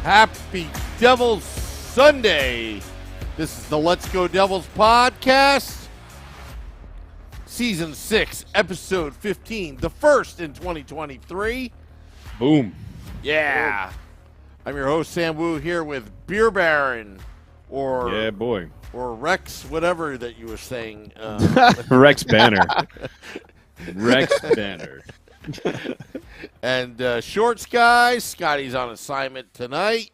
Happy Devils Sunday. This is the Let's Go Devils podcast, Season 6, Episode 15, the first in 2023. Boom. Yeah. I'm your host, Sam Wu, here with Beer Baron, or Rex, whatever that you were saying. Rex Banner. Rex Banner. And Shorts Guy. Scotty's on assignment tonight.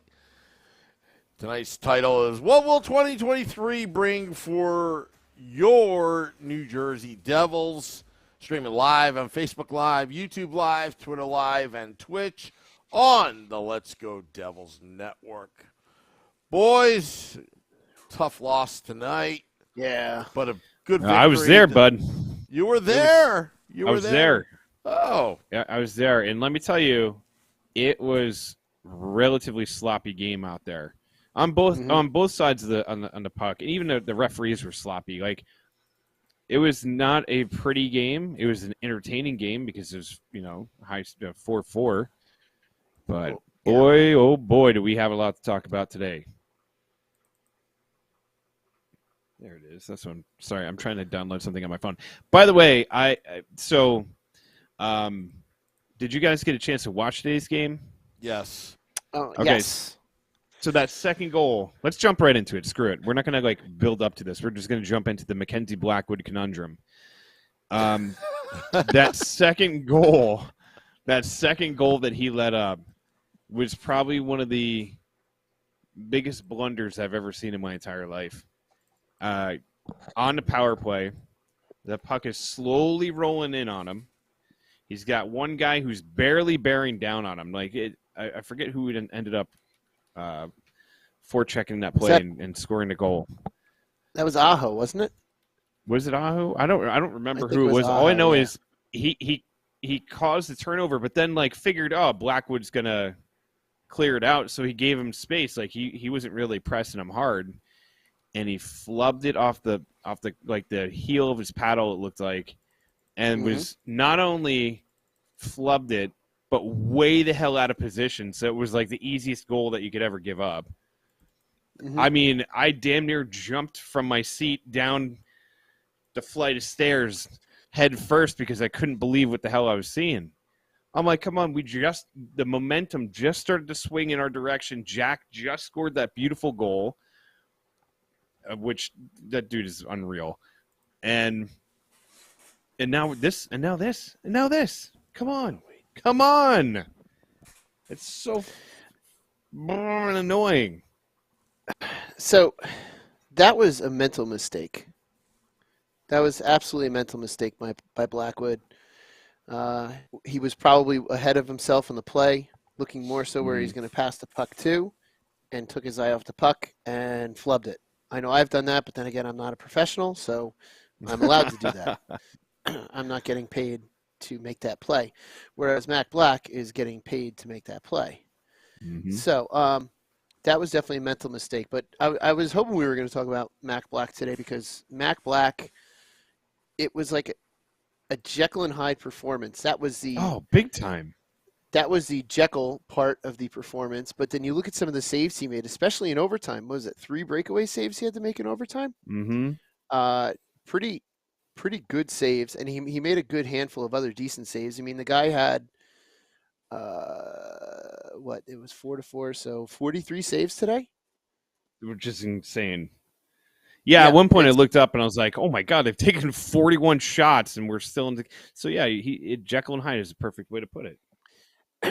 Tonight's title is, what will 2023 bring for your New Jersey Devils? Streaming live on Facebook Live, YouTube Live, Twitter Live, and Twitch on the Let's Go Devils Network. Boys, tough loss tonight. Yeah. But a good victory. I was there, bud. You were there. I was there. Oh. Yeah, I was there. And let me tell you, it was relatively sloppy game out there. On both sides of on the puck. And even the referees were sloppy. Like, it was not a pretty game. It was an entertaining game because it was, high 4-4. But boy, oh boy, do we have a lot to talk about today. There it is. That's what I'm trying to download something on my phone. By the way, did you guys get a chance to watch today's game? Yes. Okay. Yes. So that second goal, let's jump right into it. Screw it. We're not going to build up to this. We're just going to jump into the Mackenzie Blackwood conundrum. That second goal that he let up was probably one of the biggest blunders I've ever seen in my entire life. On the power play, the puck is slowly rolling in on him. He's got one guy who's barely bearing down on him. I forget who ended up forechecking that play and scoring the goal. That was Aho, wasn't it? Was it Aho? I don't remember who it was. Aho, all I know is he caused the turnover, but then figured, Blackwood's gonna clear it out, so he gave him space. He wasn't really pressing him hard, and he flubbed it off the heel of his paddle, it looked like, and was not only flubbed it, but way the hell out of position. So it was like the easiest goal that you could ever give up. I mean, I damn near jumped from my seat down the flight of stairs head first because I couldn't believe what the hell I was seeing. I'm like, come on, the momentum just started to swing in our direction. Jack just scored that beautiful goal, which that dude is unreal. And now this. Come on. It's so annoying. So that was a mental mistake. That was absolutely a mental mistake by Blackwood. He was probably ahead of himself in the play, looking more so where he's going to pass the puck to, and took his eye off the puck and flubbed it. I know I've done that, but then again, I'm not a professional, so I'm allowed to do that. I'm not getting paid to make that play, whereas Mac Black is getting paid to make that play. So that was definitely a mental mistake. But I was hoping we were going to talk about Mac Black today because Mac Black, it was like a Jekyll and Hyde performance. That was big time. That was the Jekyll part of the performance. But then you look at some of the saves he made, especially in overtime. What was it 3 breakaway saves he had to make in overtime? Pretty good saves, and he made a good handful of other decent saves. I mean, the guy had it was 4-4, so 43 saves today, which is insane. Yeah, at one point I looked up and I was like, "Oh my god, they've taken 41 shots and we're still in the." So yeah, Jekyll and Hyde is a perfect way to put it.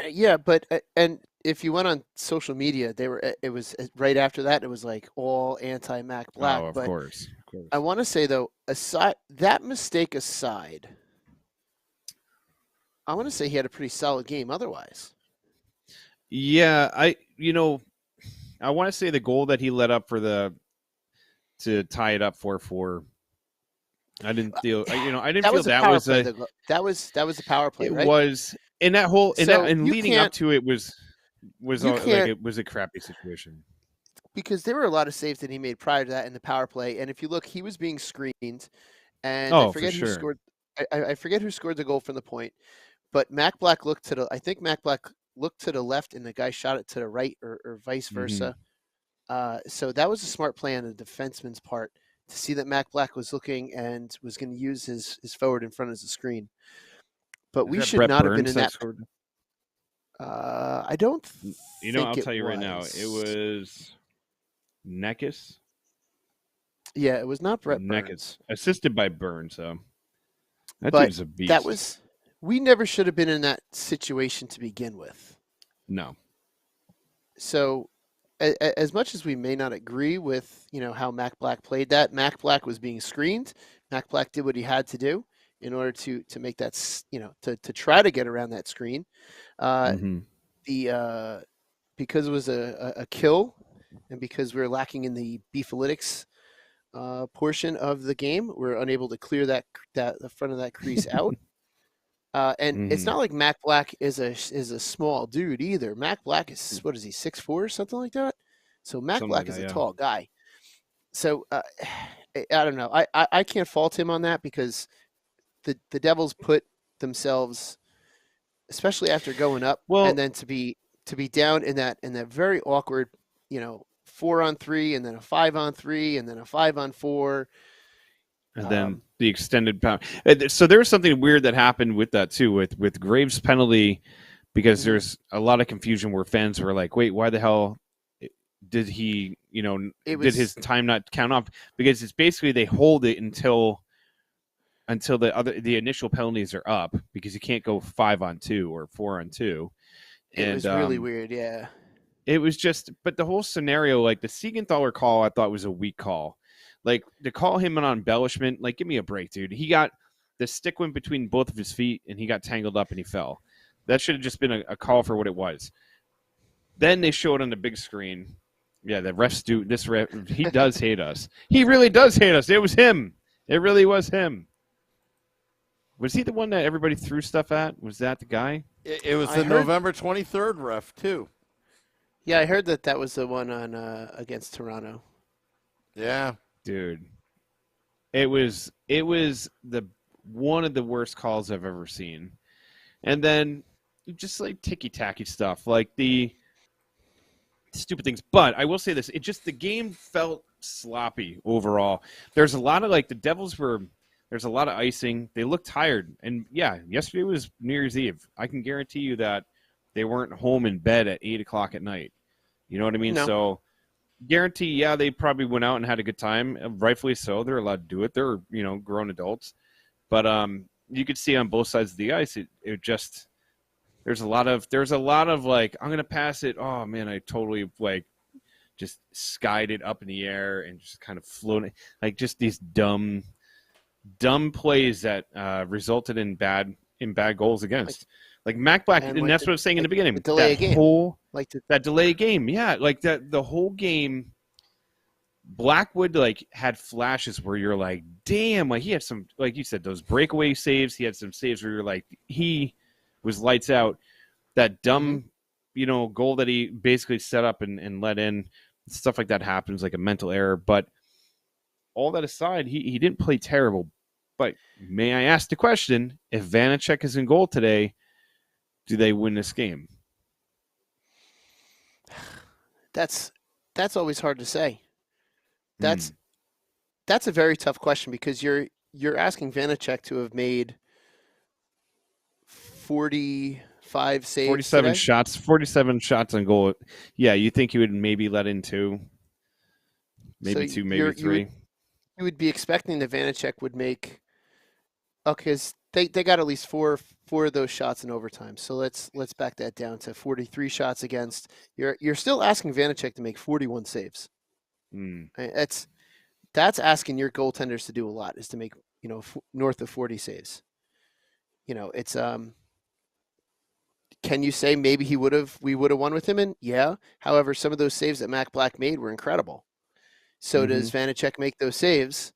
Yeah, but and if you went on social media, it was right after that. It was like all anti-Mac Black. Oh, of course. I want to say though, that mistake aside, I want to say he had a pretty solid game. Otherwise, yeah, I want to say the goal that he let up to tie it up 4-4. I didn't feel that was a power play. Right? It was. And that whole and leading up to it was it was a crappy situation. Because there were a lot of saves that he made prior to that in the power play, and if you look, he was being screened, and I forget who scored. I forget who scored the goal from the point, but Mac Black looked to the. I think Mac Black looked to the left and the guy shot it to the right, or vice Mm-hmm. versa. So that was a smart play on the defenseman's part to see that Mac Black was looking and was going to use his forward in front as a screen. But Is we that should Brett not have been Burns in that. scored? I don't. You know, think I'll it tell you right now, it was Neckis. Yeah, it was not Brett Neckis, Burns. assisted by Burns. So that But dude's a beast. That was. We never should have been in that situation to begin with. no. So, as much as we may not agree with how Mac Black played that, Mac Black was being screened. Mac Black did what he had to do in order to make that to try to get around that screen. Mhm. Because it was a kill, and because we were lacking in the beefalytics portion of the game, we're unable to clear the front of that crease out. And it's Mhm. not like Mac Black is a small dude either. Mac Black is, what is he, 6'4" or something like that? So Mac Something Black like is that, a yeah. tall guy. So I don't know. I can't fault him on that, because the Devils put themselves, especially after going up, Well- and then to be down in that very awkward 4-on-3, and then a 5-on-3, and then a 5-on-4. And then the extended power. So there was something weird that happened with that too, with Graves' penalty, because Mhm. there's a lot of confusion where fans were like, "Wait, why the hell did he? Did his time not count off?" Because it's basically they hold it until the initial penalties are up, because you can't go 5-on-2 or 4-on-2. It was really weird, yeah. It was just, but the whole scenario, like the Siegenthaler call, I thought was a weak call. Like, to call him an embellishment, like, give me a break, dude. He got the stick went between both of his feet, and he got tangled up and he fell. That should have just been a call for what it was. Then they show it on the big screen. Yeah, the refs do this. He does hate us. He really does hate us. It was him. It really was him. Was he the one that everybody threw stuff at? Was that the guy? It was I the heard- November 23rd ref, too. Yeah, I heard that was the one on against Toronto. Yeah. Dude, it was the one of the worst calls I've ever seen. And then just like ticky-tacky stuff, like the stupid things. But I will say this, the game felt sloppy overall. There's a lot of, like, the Devils there's a lot of icing. They looked tired. And yeah, yesterday was New Year's Eve. I can guarantee you that they weren't home in bed at 8 o'clock at night. You know what I mean? No. So guarantee, yeah, they probably went out and had a good time. Rightfully so. They're allowed to do it. They're, grown adults. But you could see on both sides of the ice, it just there's a lot of like, I'm gonna pass it. Oh man, I totally like just skied it up in the air and just kind of floating, like just these dumb plays that resulted in bad goals against. Like Mac Black, and that's what I was saying in the beginning. Delay a game. That delay game, yeah, like that the whole game. Blackwood like had flashes where you're like, damn, like he had some, like you said, those breakaway saves. He had some saves where you're like, he was lights out. That dumb, goal that he basically set up and let in, stuff like that happens, like a mental error. But all that aside, he didn't play terrible. But may I ask the question, if Vanacek is in goal today, do they win this game? That's always hard to say. That's a very tough question, because you're asking Vanacek to have made 45 saves. 47 today? 47 shots on goal. Yeah, you think he would maybe let in two, maybe So two, maybe three. You would be expecting that Vanacek would make. Okay, because they got at least four of those shots in overtime. So let's back that down to 43 shots against. You're still asking Vanacek to make 41 saves. That's asking your goaltenders to do a lot, is to make north of 40 saves. It's can you say maybe we would have won with him in? Yeah. However, some of those saves that Mac Black made were incredible. So does Vanacek make those saves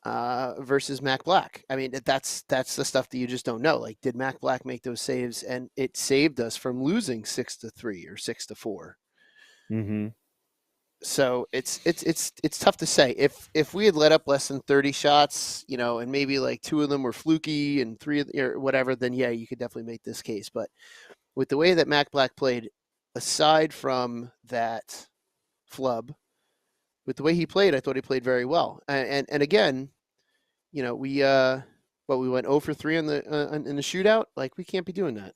versus Mac Black? I mean, that's the stuff that you just don't know. Like, did Mac Black make those saves and it saved us from losing 6-3 or 6-4? Mm-hmm. So it's tough to say. If we had let up less than 30 shots, and maybe like two of them were fluky and three or whatever, then yeah, you could definitely make this case. But with the way that Mac Black played, aside from that flub, with the way he played, I thought he played very well. And again, we went 0 for 3 in the shootout. Like, we can't be doing that.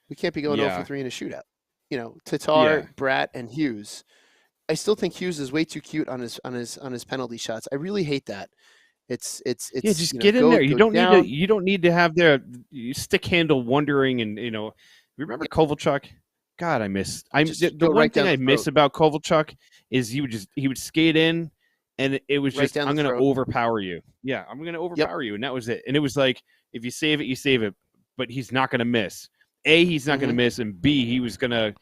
We can't be going 0 for 3 in a shootout. Tatar, Bratt, and Hughes. I still think Hughes is way too cute on his penalty shots. I really hate that. It's just get in there. You don't need to have the stick handle wondering, and remember Kovalchuk? God, the one thing I miss about Kovalchuk is he would skate in, and it was just, I'm going to overpower you. Yeah, I'm going to overpower you, and that was it. And it was like, if you save it, you save it, but he's not going to miss. A, he's not going to miss, and B, he was going to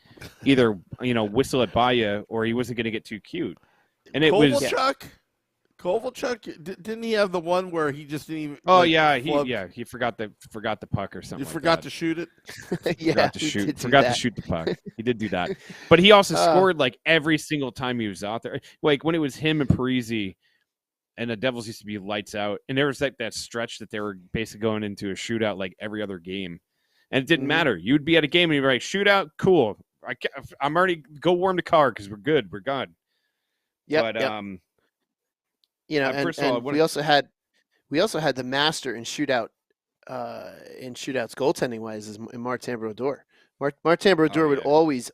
either whistle it by you, or he wasn't going to get too cute. And it Kovalchuk, didn't he have the one where he just didn't even? Oh, he forgot the puck or something. He forgot to shoot it. Forgot to shoot the puck. He did do that, but he also scored like every single time he was out there. Like when it was him and Parisi, and the Devils used to be lights out, and there was like that stretch that they were basically going into a shootout like every other game, and it didn't matter. You'd be at a game and you'd be like, shootout, cool. I'm already go warm the car because we're good. We're good. Yeah. And we also had the master in shootout, shootouts goaltending wise is Martin Brodeur. Martin Brodeur would always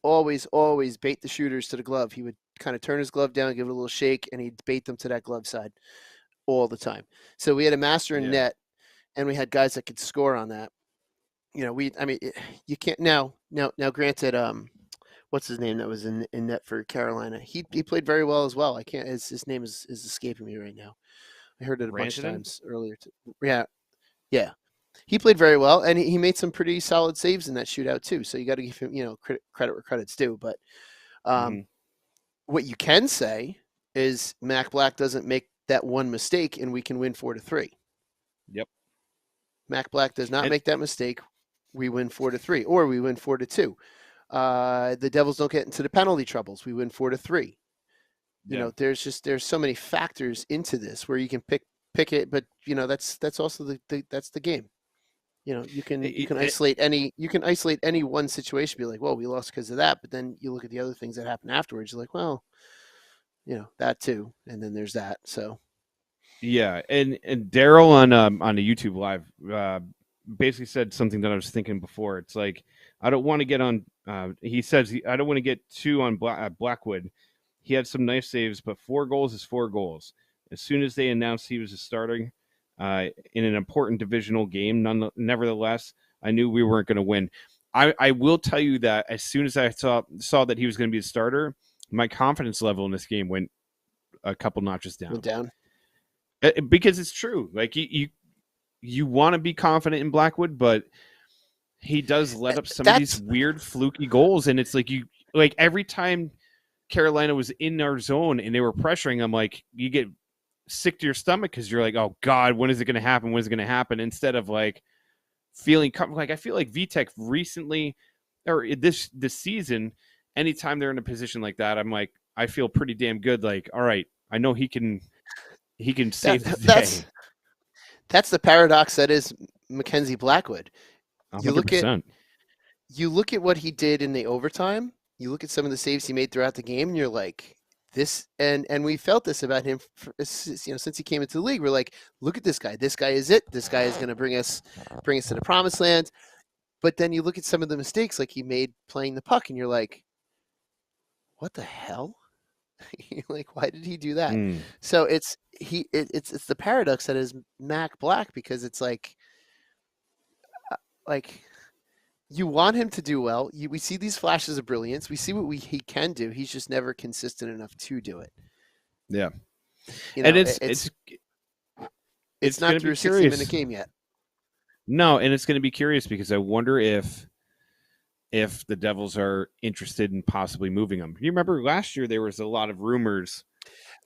bait the shooters to the glove. He would kind of turn his glove down, give it a little shake, and he'd bait them to that glove side all the time. So we had a master in net, and we had guys that could score on that. You can't now. Granted, what's his name that was in net for Carolina? He played very well as well. I can't. His name is escaping me right now. I heard it a bunch of times earlier. Yeah. He played very well, and he made some pretty solid saves in that shootout too. So you got to give him, credit where credit's due. But what you can say is Mac Black doesn't make that one mistake, and we can win 4-3. Yep. Mac Black does not make that mistake. We win 4-3, or we win 4-2. The Devils don't get into the penalty troubles. We win 4-3. There's so many factors into this where you can pick it, but that's also that's the game. You can isolate any one situation, be like, well, we lost because of that, but then you look at the other things that happen afterwards. You're like, well, that too, and then there's that. So yeah, and Daryl on the YouTube live basically said something that I was thinking before. It's like, I don't want to get on. He says I don't want to get too on Blackwood. He had some nice saves, but 4 goals is 4 goals. As soon as they announced he was starting in an important divisional game, nevertheless, I knew we weren't going to win. I will tell you that as soon as I saw that he was going to be a starter, my confidence level in this game went a couple notches down. Went down? Because it's true. Like you want to be confident in Blackwood, but he does let up some of these weird fluky goals, and it's like every time Carolina was in our zone and they were pressuring, I'm like, you get sick to your stomach because you're like, oh God, when is it going to happen? When is it going to happen? Instead of like feeling like, I feel like VTech recently or this season, anytime they're in a position like that, I'm like, I feel pretty damn good. Like, all right, I know he can save the day. That's the paradox that is Mackenzie Blackwood. 100%. You look at what he did in the overtime. You look at some of the saves he made throughout the game, and you're like, this. And we felt this about him, since he came into the league. We're like, look at this guy. This guy is it. This guy is going to bring us to the promised land. But then you look at some of the mistakes like he made playing the puck, and you're like, what the hell? You're like, why did he do that? So it's the paradox that is Mac Black, because it's like you want him to do well. We see these flashes of brilliance. We see what he can do. He's just never consistent enough to do it. Yeah, and it's not through a 60-minute game yet. No, and it's going to be curious because I wonder if the Devils are interested in possibly moving him. You remember last year there was a lot of rumors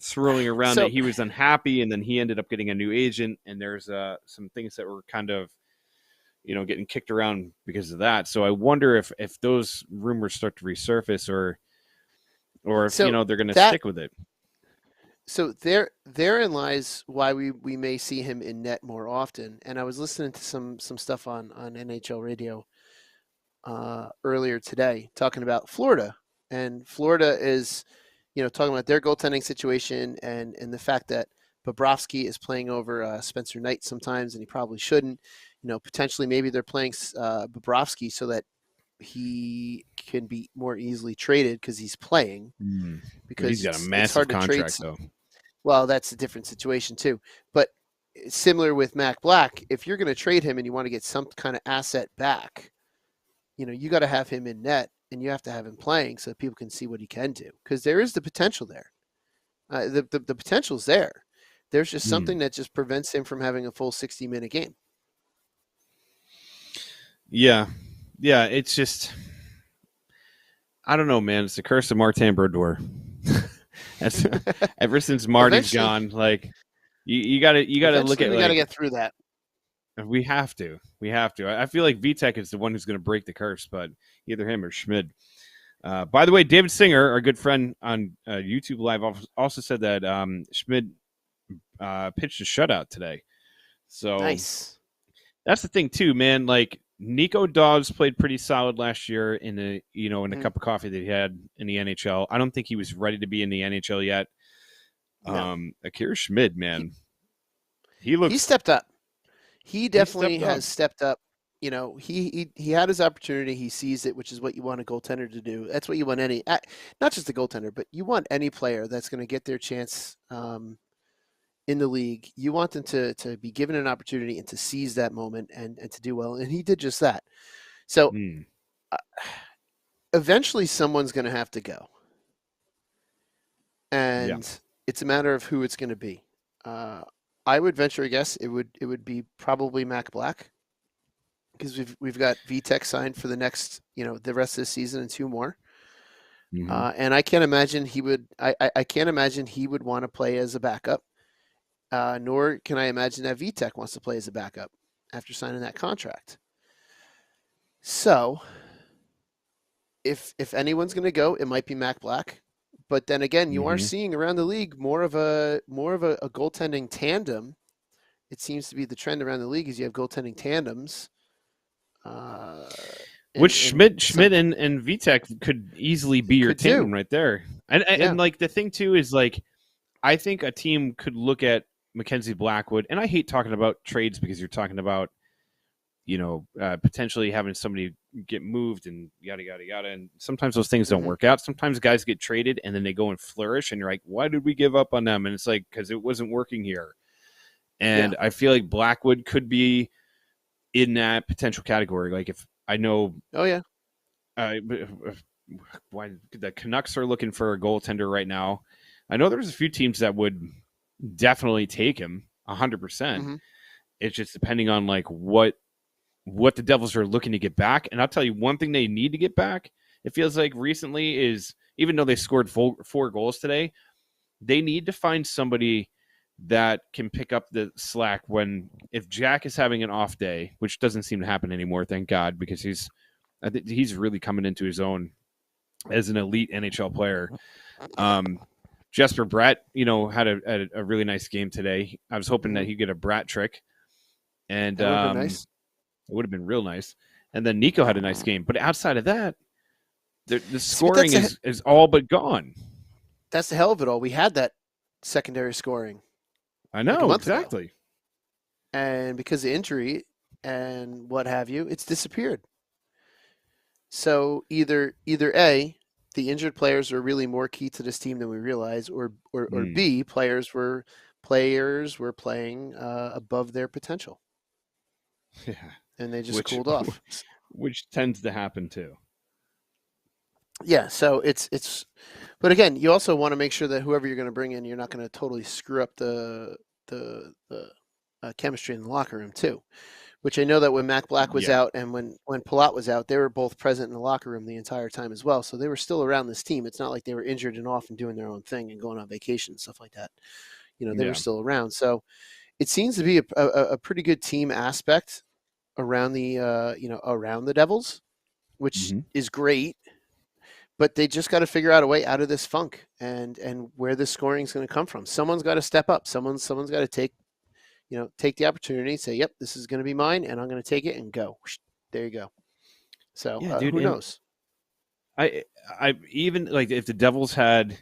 swirling around that he was unhappy, and then he ended up getting a new agent, and there's some things that were kind of getting kicked around because of that. So I wonder if those rumors start to resurface, or if they're going to stick with it. So therein lies why we may see him in net more often. And I was listening to some stuff on NHL radio earlier today talking about Florida, and Florida is, talking about their goaltending situation and the fact that Bobrovsky is playing over Spencer Knight sometimes, and he probably shouldn't. Potentially maybe they're playing Bobrovsky so that he can be more easily traded because he's playing. Because he's got a it's massive hard to trade. contract, though. Well, that's a different situation too. But similar with Mac Black, if you're going to trade him and you want to get some kind of asset back, you got to have him in net, and you have to have him playing so that people can see what he can do, because there is the potential there. The potential's there. There's just something that just prevents him from having a full 60-minute game. Yeah. It's just, I don't know, man. It's the curse of Martin Brodeur. That's ever since Marty's gone. Like, you gotta look at. We gotta get through that. We have to. I feel like Vitek is the one who's going to break the curse, but either him or Schmid. By the way, David Singer, our good friend on YouTube Live, also said that Schmid pitched a shutout today. So nice. That's the thing too, man. Like, Nico Dawes played pretty solid last year in a cup of coffee that he had in the NHL. I don't think he was ready to be in the NHL yet. No. Akira Schmid, man, he stepped up. He definitely has stepped up. He had his opportunity. He sees it, which is what you want a goaltender to do. That's what you want not just a goaltender, but you want any player that's going to get their chance in the league. You want them to be given an opportunity and to seize that moment and to do well. And he did just that. So eventually someone's going to have to go. And it's a matter of who it's going to be. I would venture a guess it would be probably Mac Black, because we've got Vitek signed for the next, the rest of the season and 2 more. And I can't imagine he would. I can't imagine he would want to play as a backup. Nor can I imagine that Vitek wants to play as a backup after signing that contract. So, if anyone's going to go, it might be Mac Black. But then again, you are seeing around the league more of a goaltending tandem. It seems to be the trend around the league is you have goaltending tandems. Which Schmid and Vitek could easily be your tandem right there. And like the thing too is, like, I think a team could look at Mackenzie Blackwood, and I hate talking about trades because you're talking about, potentially having somebody get moved and yada, yada, yada. And sometimes those things don't work out. Sometimes guys get traded and then they go and flourish, and you're like, why did we give up on them? And it's like, because it wasn't working here. And I feel like Blackwood could be in that potential category. Like, if I know, why the Canucks are looking for a goaltender right now. I know there's a few teams that would definitely take him 100%. It's just depending on like what the Devils are looking to get back. And I'll tell you one thing they need to get back, it feels like recently, is even though they scored 4 goals today, they need to find somebody that can pick up the slack if Jack is having an off day, which doesn't seem to happen anymore, thank God, because I think he's really coming into his own as an elite NHL player. Jesper Bratt, had a really nice game today. I was hoping that he'd get a Bratt trick, and it would have been real nice. And then Nico had a nice game, but outside of that, the scoring is all but gone. That's the hell of it all. We had that secondary scoring. I know, exactly. And because of injury and what have you, it's disappeared. So either A, the injured players are really more key to this team than we realize, or B, players were playing above their potential. Yeah. And they just cooled off. Which tends to happen too. Yeah, so it's but again, you also want to make sure that whoever you're going to bring in, you're not going to totally screw up the chemistry in the locker room too. Which I know that when Mac Black was out and when Palat was out, they were both present in the locker room the entire time as well. So they were still around this team. It's not like they were injured and off and doing their own thing and going on vacation and stuff like that. They were still around. So it seems to be a pretty good team aspect around the around the Devils, which is great. But they just got to figure out a way out of this funk and where this scoring is going to come from. Someone's got to step up. Someone's got to take the opportunity, say, yep, this is going to be mine, and I'm going to take it and go. There you go. So Yeah, dude, who and knows? I even like if the Devils had,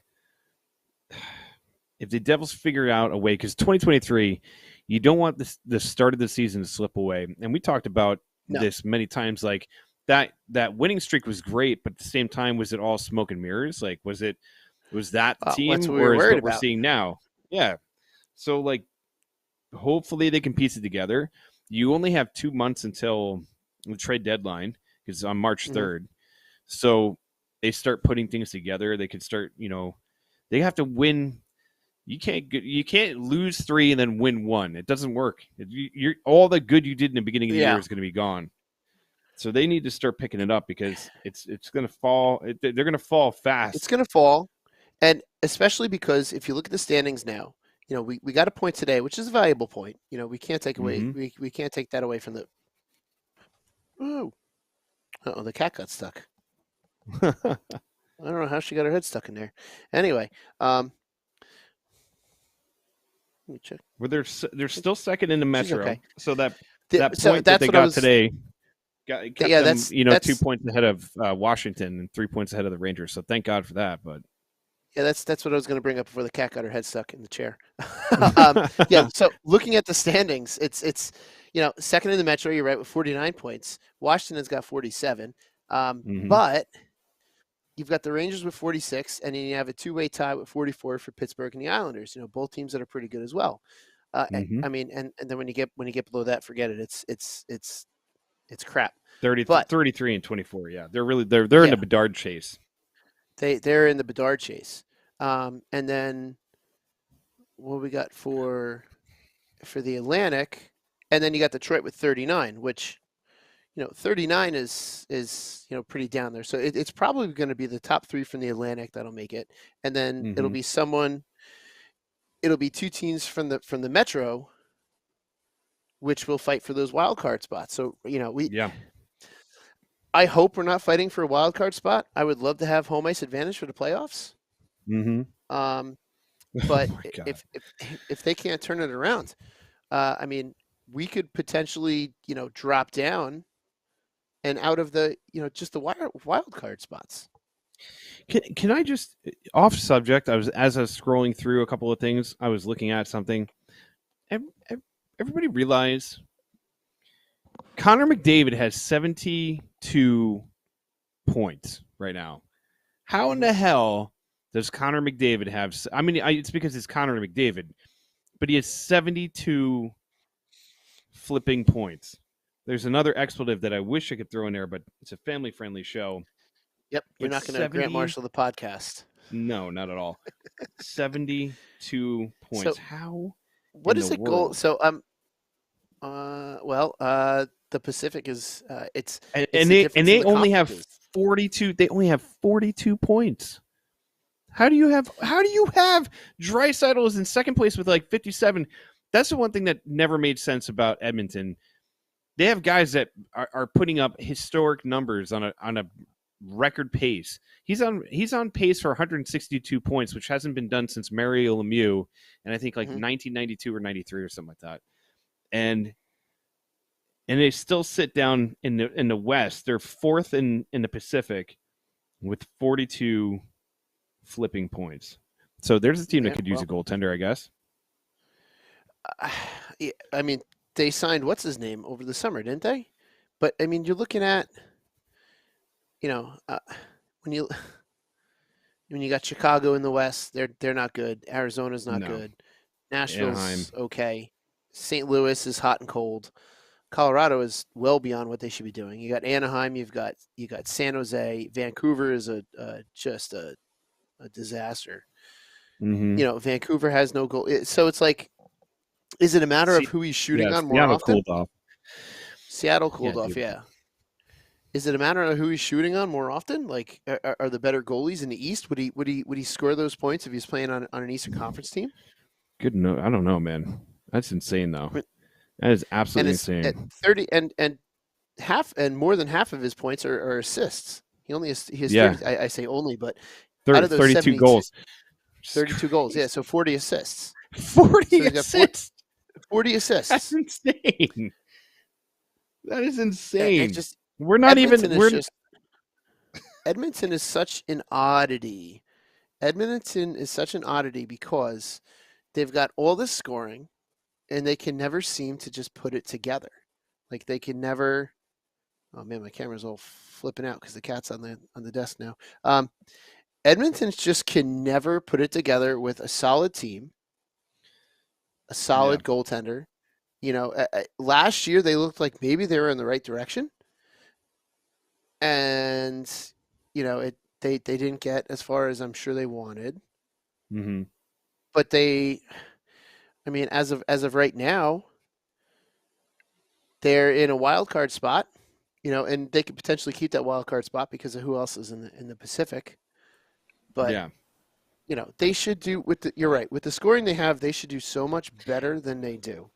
if the Devils figured out a way, because 2023, you don't want the start of the season to slip away. And we talked about No. this many times. Like that winning streak was great, but at the same time, was it all smoke and mirrors? Like was that the team, That's what we or were is worried what we're about. seeing now? Yeah. So like, hopefully they can piece it together. You only have 2 months until the trade deadline, because on March 3rd. So they start putting things together. They could start, they have to win. You can't lose 3 and then win 1. It doesn't work. You're all the good you did in the beginning of the year is going to be gone. So they need to start picking it up, because it's going to fall. They're going to fall fast. It's going to fall, and especially because if you look at the standings now, we got a point today, which is a valuable point. We can't take away we can't take that away from the. Oh, the cat got stuck. I don't know how she got her head stuck in there. Anyway, let me check. Well, they're still second in the Metro, okay. so that So point that they got today kept them, that's 2 points ahead of Washington and 3 points ahead of the Rangers. So thank God for that. But yeah, that's what I was going to bring up before the cat got her head stuck in the chair. Yeah. So looking at the standings, it's second in the Metro. You're right, with 49 points. Washington's got 47, but you've got the Rangers with 46, and then you have a two-way tie with 44 for Pittsburgh and the Islanders. Both teams that are pretty good as well. I mean, and then when you get below that, forget it. It's crap. 33 and 24. Yeah, they're in the Bedard chase. They're in the Bedard chase. And then what we got for the Atlantic, and then you got Detroit with 39, which 39 is pretty down there. So it's probably going to be the top 3 from the Atlantic that'll make it, and then it'll be 2 teams from the Metro, which will fight for those wild card spots. So I hope we're not fighting for a wild card spot. I would love to have home ice advantage for the playoffs. But if they can't turn it around, I mean, we could potentially drop down and out of the just the wild card spots. Can I just, off subject? As I was scrolling through a couple of things, I was looking at something. Everybody realize Connor McDavid has 72 points right now. How in the hell does Connor McDavid have? I mean, it's because it's Connor McDavid, but he has 72 flipping points. There's another expletive that I wish I could throw in there, but it's a family-friendly show. Yep, you're not going to Grant Marshall the podcast. No, not at all. 72 points. So, how? What is the goal? So the Pacific is they only have 42. They only have 42 points. How do you have Draisaitl is in second place with like 57? That's the one thing that never made sense about Edmonton. They have guys that are putting up historic numbers on a record pace. He's on pace for 162 points, which hasn't been done since Mario Lemieux, and I think like 1992 or 93 or something like that. And they still sit down in the West. They're fourth in the Pacific with 42 flipping points. So there's a team that could use a goaltender, I guess. I mean, they signed what's his name over the summer, didn't they? But I mean, you're looking at, when you got Chicago in the West, they're not good. Arizona's not good. Nashville's Anaheim. Okay. St. Louis is hot and cold. Colorado is well beyond what they should be doing. You got Anaheim. You got San Jose. Vancouver is just a disaster. Vancouver has no goal. So it's like, is it a matter of who he's shooting on more often? Seattle cooled off. Yeah. Is it a matter of who he's shooting on more often? Like, are the better goalies in the East? Would he score those points if he's playing on an Eastern Conference team? Good. No, I don't know, man. That's insane, though. That is absolutely insane. At 30 and half and more than half of his points are assists. He has 30, I say only, but 30, out of those 32 goals. 32 goals. Yeah, so 40 assists. 40 assists. 40 assists. That's insane. That is insane. We're not Edmonton even. is We're just Edmonton is such an oddity. Edmonton is such an oddity because they've got all this scoring and they can never seem to just put it together. Like they can never. Oh man, my camera's all flipping out because the cat's on the desk now. Edmonton just can never put it together with a solid team, a solid goaltender. Last year they looked like maybe they were in the right direction, and they didn't get as far as I'm sure they wanted. Mm-hmm. But as of right now, they're in a wild card spot, and they could potentially keep that wild card spot because of who else is in the Pacific. But Yeah. They should do you're right, with the scoring they have, they should do so much better than they do.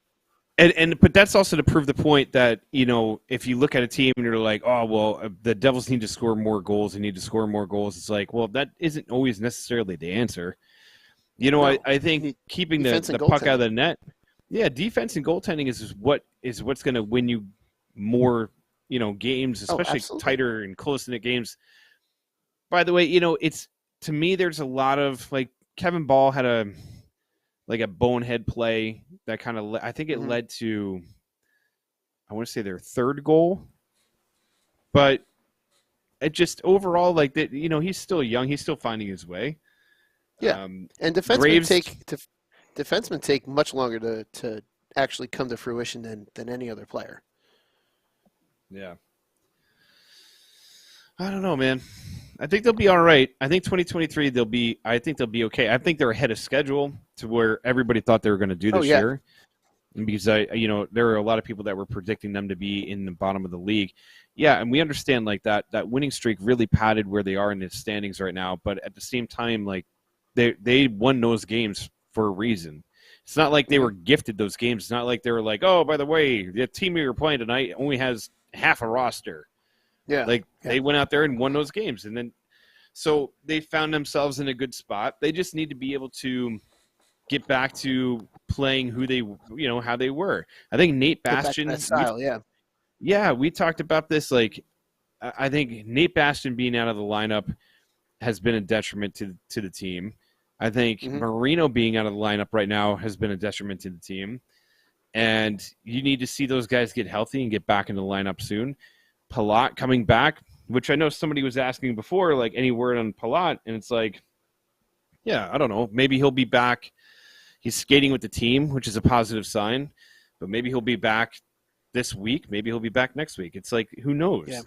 But that's also to prove the point that, if you look at a team and you're like, oh, well, the Devils need to score more goals. They need to score more goals. It's like, well, that isn't always necessarily the answer. No, I think keeping the puck out of the net, defense and goaltending is what's going to win you more, games, especially tighter and close-knit games. By the way, it's, to me, there's a lot of, like, Kevin Ball had a bonehead play that kind of, I think it led to, I want to say, their third goal. But it just overall, like, that, he's still young. He's still finding his way. Yeah. And defensemen take much longer to actually come to fruition than any other player. Yeah. I don't know, man. I think they'll be all right. I think 2023 they'll be okay. I think they're ahead of schedule to where everybody thought they were going to do this year. And because there are a lot of people that were predicting them to be in the bottom of the league. Yeah, and we understand like that winning streak really padded where they are in the standings right now, but at the same time, like, they won those games for a reason. It's not like they were gifted those games. It's not like they were like, oh, by the way, the team we were playing tonight only has half a roster. Yeah. They went out there and won those games. And then so they found themselves in a good spot. They just need to be able to get back to playing who they, how they were. I think Nate Bastian. That style, yeah. Yeah, we talked about this. Like, I think Nate Bastian being out of the lineup has been a detriment to the team. I think Marino being out of the lineup right now has been a detriment to the team. And you need to see those guys get healthy and get back in the lineup soon. Palat coming back, which I know somebody was asking before, like, any word on Palat, and it's like, yeah, I don't know. Maybe he'll be back. He's skating with the team, which is a positive sign, but maybe he'll be back this week. Maybe he'll be back next week. It's like, who knows? Yeah.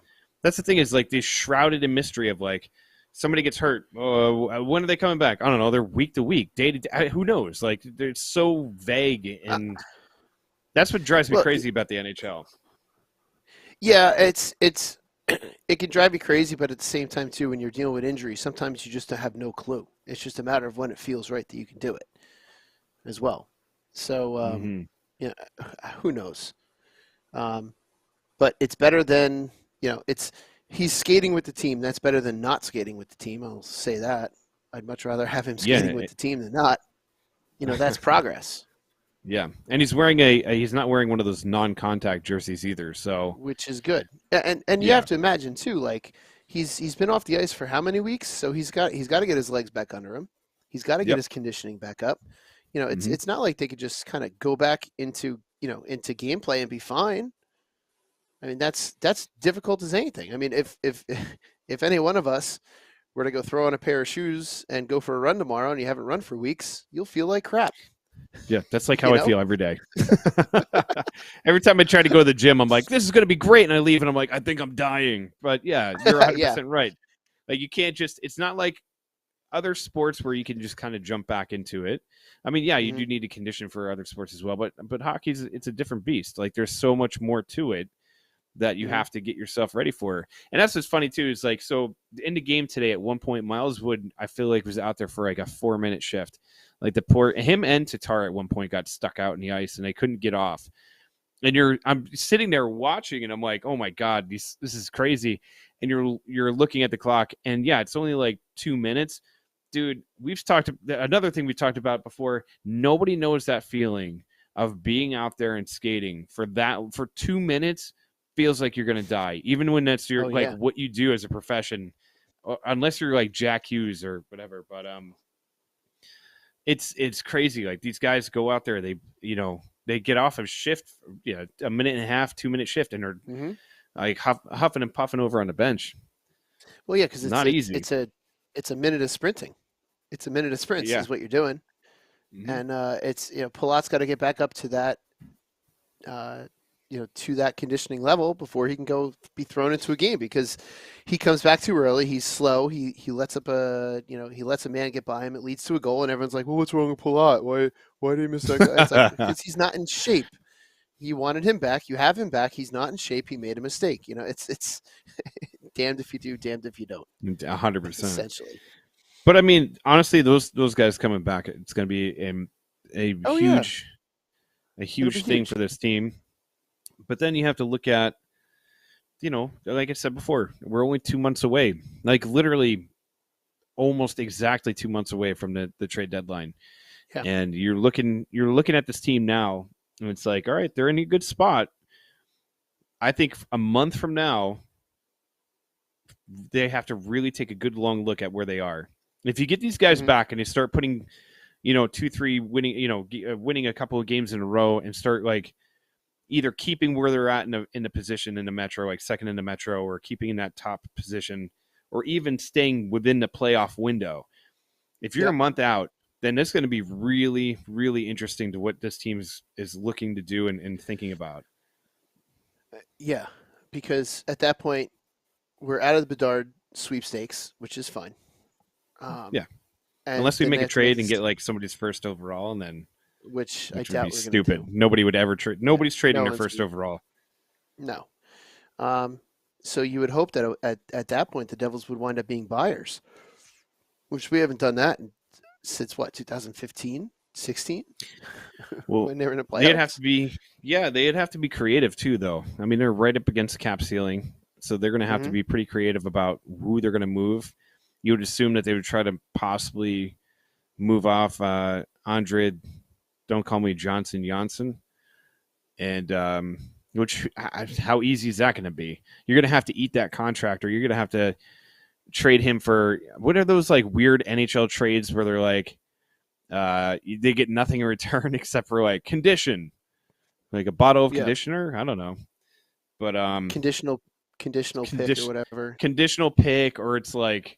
That's the thing, is like, they're shrouded in mystery of like, somebody gets hurt. When are they coming back? I don't know. They're week to week, day to day. Who knows? Like, they're so vague, and that's what drives me crazy about the NHL. Yeah, it can drive you crazy, but at the same time too, when you're dealing with injuries, sometimes you just have no clue. It's just a matter of when it feels right that you can do it, as well. So who knows? But it's better than he's skating with the team. That's better than not skating with the team. I'll say that. I'd much rather have him skating with the team than not. That's progress. Yeah, and he's wearing he's not wearing one of those non-contact jerseys either, so which is good. And you have to imagine too, like, he's been off the ice for how many weeks? So he's got to get his legs back under him. He's got to get his conditioning back up. It's not like they could just kind of go back into gameplay and be fine. I mean, that's difficult as anything. I mean, if any one of us were to go throw on a pair of shoes and go for a run tomorrow and you haven't run for weeks, you'll feel like crap. Yeah, that's like how I feel every day. Every time I try to go to the gym, I'm like, this is going to be great. And I leave and I'm like, I think I'm dying. But yeah, you're 100% right. Like, you can't just, it's not like other sports where you can just kind of jump back into it. I mean, yeah, you do need to condition for other sports as well. But hockey's, it's a different beast. Like, there's so much more to it that you have to get yourself ready for. And that's what's funny too, is like, so in the game today, at one point, Miles Wood, I feel like, was out there for like a 4-minute shift. Like, him and Tatar at one point got stuck out in the ice and they couldn't get off. And I'm sitting there watching and I'm like, oh my God, this is crazy. And you're looking at the clock and yeah, it's only like 2 minutes. Dude, another thing we talked about before, nobody knows that feeling of being out there and skating for 2 minutes, feels like you're going to die, even when that's your Oh, yeah. what you do as a profession, unless you're like Jack Hughes or whatever. But it's crazy. Like these guys go out there, they get off of shift, a minute and a half, 2 minute shift, and are Hmm. like huffing and puffing over on the bench. Well, yeah, because Not easy. It's a minute of sprinting. It's a minute of sprints Yeah. is what you're doing, Mhm. and it's Palat's got to get back up to that, to that conditioning level before he can go be thrown into a game because he comes back too early. He's slow. He lets up he lets a man get by him. It leads to a goal, and everyone's like, "Well, what's wrong with Palat? Why did he miss that guy?" It's like because he's not in shape. You wanted him back. You have him back. He's not in shape. He made a mistake. It's damned if you do, damned if you don't. 100%. Essentially. But I mean, honestly, those guys coming back, it's going to be a Oh, yeah. huge thing huge. for this team. But then you have to look at, like I said before, we're only 2 months away, like literally almost exactly 2 months away from the trade deadline. Yeah. And you're looking at this team now, and it's like, all right, they're in a good spot. I think a month from now, they have to really take a good long look at where they are. If you get these guys Mhm. back and they start putting, 2-3 winning, winning a couple of games in a row, and start like either keeping where they're at in the position in the Metro, like second in the Metro, or keeping in that top position, or even staying within the playoff window. If you're Yep. a month out, then it's going to be really, really interesting to what this team is looking to do and thinking about. Yeah, because at that point, we're out of the Bedard sweepstakes, which is fine. Yeah. And Unless we then make they a have to make trade and this- get like somebody's first overall, and then which I which would doubt be we're going to stupid. do. Nobody would ever trade. Nobody's trading No their one's first gonna- overall. No. So you would hope that at that point the Devils would wind up being buyers, which we haven't done that since what 2015, 16, Well, when they were in the playoffs. they'd have to be creative too, though. I mean, they're right up against the cap ceiling, so they're going to have to Mhm. be pretty creative about who they're going to move. You would assume that they would try to possibly move off Andre, don't call me Janssen, and how easy is that going to be? You're going to have to eat that contract, or you're going to have to trade him for what are those like weird NHL trades where they're like they get nothing in return except for like condition, like a bottle of Yeah. conditioner. I don't know, but conditional pick or whatever. conditional pick, or it's like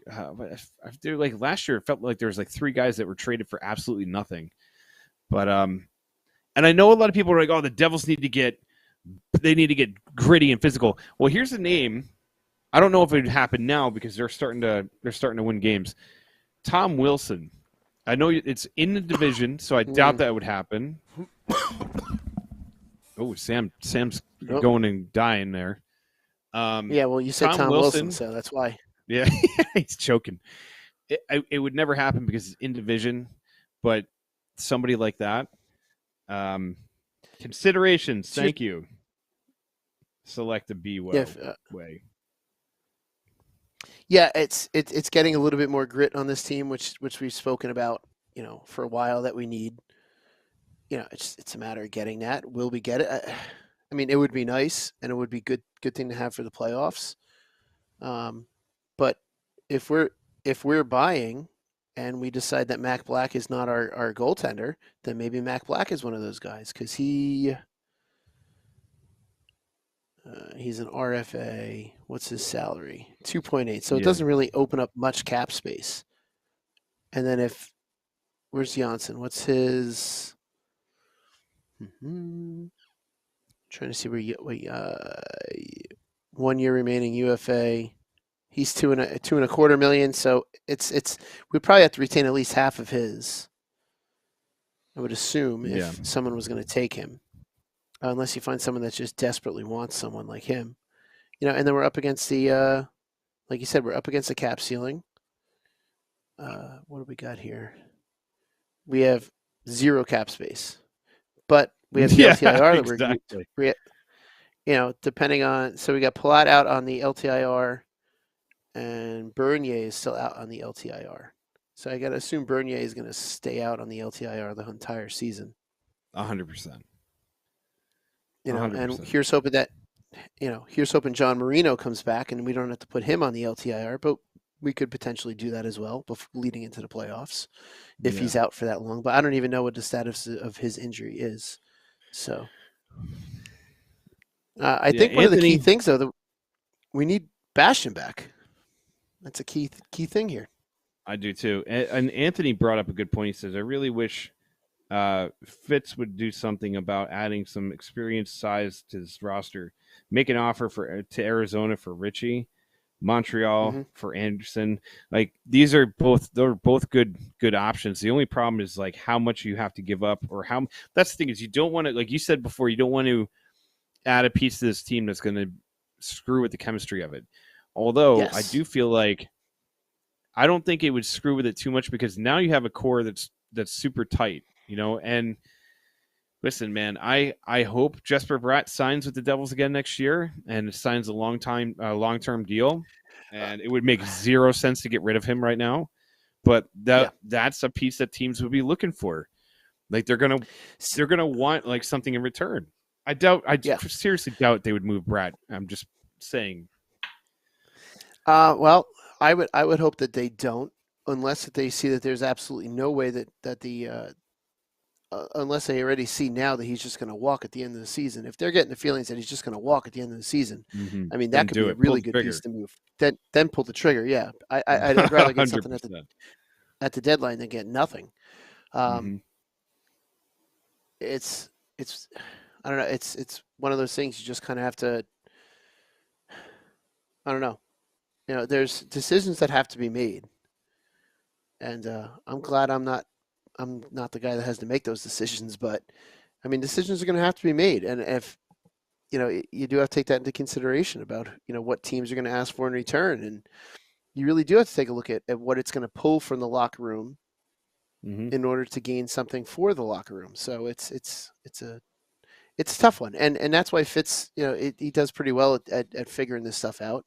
like last year it felt like there was like 3 guys that were traded for absolutely nothing. But and I know a lot of people are like, oh, the Devils need to get gritty and physical. Well, here's a name. I don't know if it would happen now because they're starting to win games. Tom Wilson. I know it's in the division, so I doubt that would happen. Oh, Sam's going and dying there. Yeah, well, you said Tom Wilson, so that's why. Yeah, he's choking. It would never happen because it's in division, but somebody like that. Considerations. Thank you. Select a B way. Yeah, it's getting a little bit more grit on this team, which we've spoken about, for a while that we need. It's a matter of getting that. Will we get it? I mean, it would be nice, and it would be good thing to have for the playoffs. But if we're buying, and we decide that Mac Black is not our goaltender, then maybe Mac Black is one of those guys because he's an RFA. What's his salary? 2.8. So it doesn't really open up much cap space. And then where's Janssen? What's his? Trying to see where 1 year remaining UFA. He's $2.25 million. So we'd probably have to retain at least half of his. I would assume if someone was going to take him, unless you find someone that just desperately wants someone like him, And then we're up against the, like you said, we're up against the cap ceiling. What do we got here? We have 0 cap space, but we have the LTIR that we're depending on. So we got Palat out on the LTIR, and Bernier is still out on the LTIR. So I got to assume Bernier is going to stay out on the LTIR the entire season. 100%. And here's hoping that here's hoping John Marino comes back and we don't have to put him on the LTIR, but we could potentially do that as well leading into the playoffs if he's out for that long. But I don't even know what the status of his injury is. So I think one of the key things, though, that we need Bastian back. That's a key thing here. I do too. And Anthony brought up a good point. He says, I really wish Fitz would do something about adding some experience size to this roster. Make an offer to Arizona for Richie, Montreal for Anderson. Like they're both good options. The only problem is like how much you have to give up, or that's the thing is you don't want to, like you said before, you don't want to add a piece to this team that's going to screw with the chemistry of it. Although I do feel like I don't think it would screw with it too much because now you have a core that's super tight, and listen, man, I hope Jesper Bratt signs with the Devils again next year and signs a long-term deal. And it would make zero sense to get rid of him right now. But that's a piece that teams would be looking for. Like they're gonna want like something in return. I seriously doubt they would move Bratt. I'm just saying. Well, I would hope that they don't, unless they see that there's absolutely no way that the unless they already see now that he's just going to walk at the end of the season. If they're getting the feelings that he's just going to walk at the end of the season, I mean, that could be a really good piece to move. Then pull the trigger. Yeah, I'd rather get something at the deadline than get nothing. It's I don't know. It's one of those things you just kind of have to. I don't know. There's decisions that have to be made, and I'm glad I'm not the guy that has to make those decisions, but I mean, decisions are going to have to be made. And if, you do have to take that into consideration about, what teams are going to ask for in return. And you really do have to take a look at what it's going to pull from the locker room in order to gain something for the locker room. So it's a tough one. And that's why Fitz, he does pretty well at figuring this stuff out.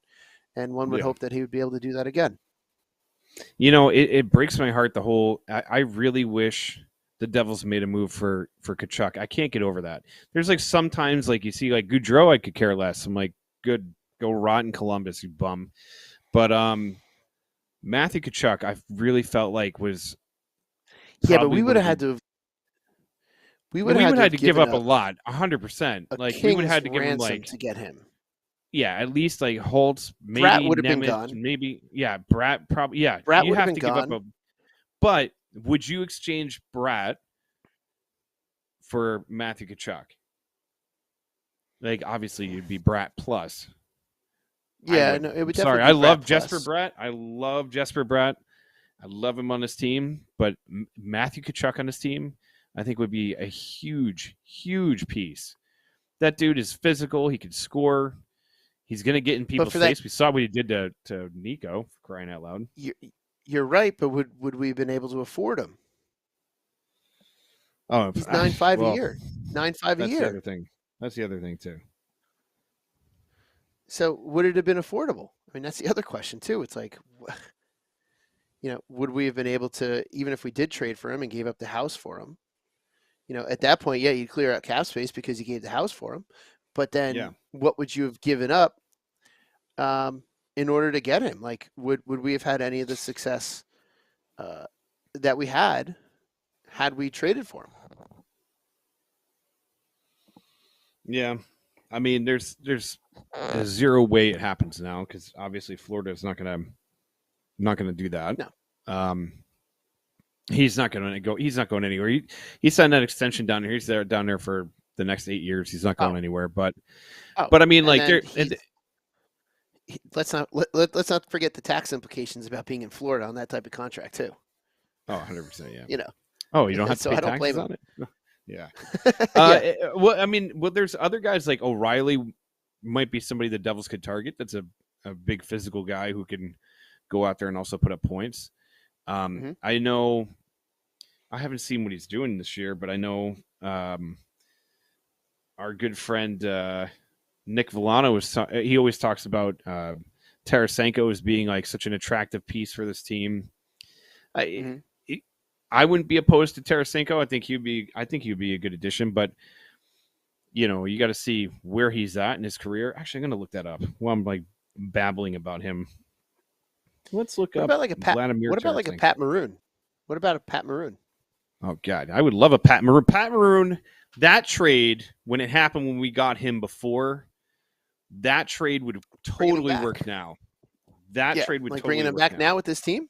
And one would hope that he would be able to do that again. It breaks my heart. I really wish the Devils made a move for Tkachuk. I can't get over that. There's like sometimes like you see like Goudreau, I could care less. I'm like, good, go rot in Columbus, you bum. But Matthew Tkachuk, I really felt like was but we would have had to. We would have had to give up a lot, 100%. Like we would have had to give him like to get him. Yeah, at least like Holtz, maybe Bratt would have been gone. Maybe Bratt probably Bratt you would have have to been give gone. up but would you exchange Bratt for Matthew Tkachuk? Like obviously you'd be Bratt plus. Yeah, no, it would definitely. Sorry, be I love Bratt Jesper plus. Bratt. I love Jesper Bratt. I love him on his team, but Matthew Tkachuk on his team, I think would be a huge, huge piece. That dude is physical. He can score. He's going to get in people's face. We saw what he did to Nico, for crying out loud. You're right, but would we have been able to afford him? Oh, he's 9.5 a year. 9.5 a year. That's the other thing. That's the other thing too. So would it have been affordable? I mean, that's the other question too. It's like, would we have been able to, even if we did trade for him and gave up the house for him? At that point, you'd clear out cap space because you gave the house for him. But then what would you have given up in order to get him? Like, would we have had any of the success that we had we traded for him? Yeah. I mean, there's zero way it happens now because obviously Florida is not gonna do that. No. He's not going anywhere. He signed that extension down here. He's down there for the next 8 years. He's not going anywhere. But I mean, like let's not forget the tax implications about being in Florida on that type of contract too. Oh, 100%, yeah. Oh, you don't have to pay taxes on it? Yeah. Well, I mean, there's other guys like O'Reilly might be somebody the Devils could target. That's a big physical guy who can go out there and also put up points. I know I haven't seen what he's doing this year, but I know our good friend Nick Villano he always talks about Tarasenko as being like such an attractive piece for this team. I wouldn't be opposed to Tarasenko. I think he'd be a good addition, but you got to see where he's at in his career. Actually, I'm going to look that up while I'm like babbling about him. Let's look What up about like a Pat? Vladimir What about like a Tarasenko. Pat Maroon? What about a Pat Maroon? Oh God, I would love a Pat Maroon. Pat Maroon, that trade when it happened when we got him before, that trade would totally back. work now. That Yeah, trade would like totally bringing him work back now with this team.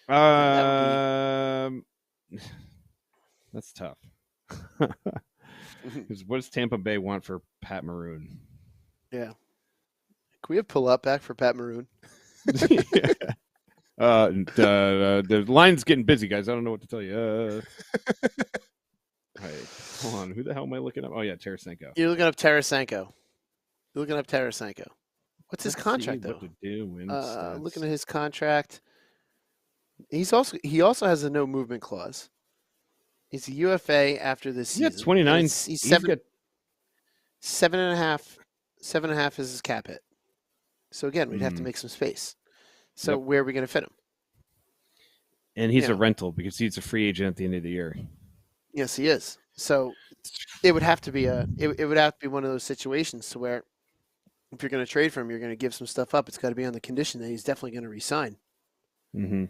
That's tough. Because what does Tampa Bay want for Pat Maroon? Yeah. Can we have pull up back for Pat Maroon? The line's getting busy, guys. I don't know what to tell you. Hey, hold on. Who the hell am I looking up? Oh yeah, Tarasenko. You're looking up Tarasenko. What's his contract though? What to do, looking at his contract. He also has a no movement clause. He's a UFA after this season. Yeah, 29. He's seven and a half. 7.5 is his cap hit. So again, we'd have to make some space. So where are we going to fit him? And he's a rental because he's a free agent at the end of the year. Yes, he is. So it would have to be one of those situations to where if you're going to trade for him, you're going to give some stuff up. It's got to be on the condition that he's definitely going to resign. Mm-hmm.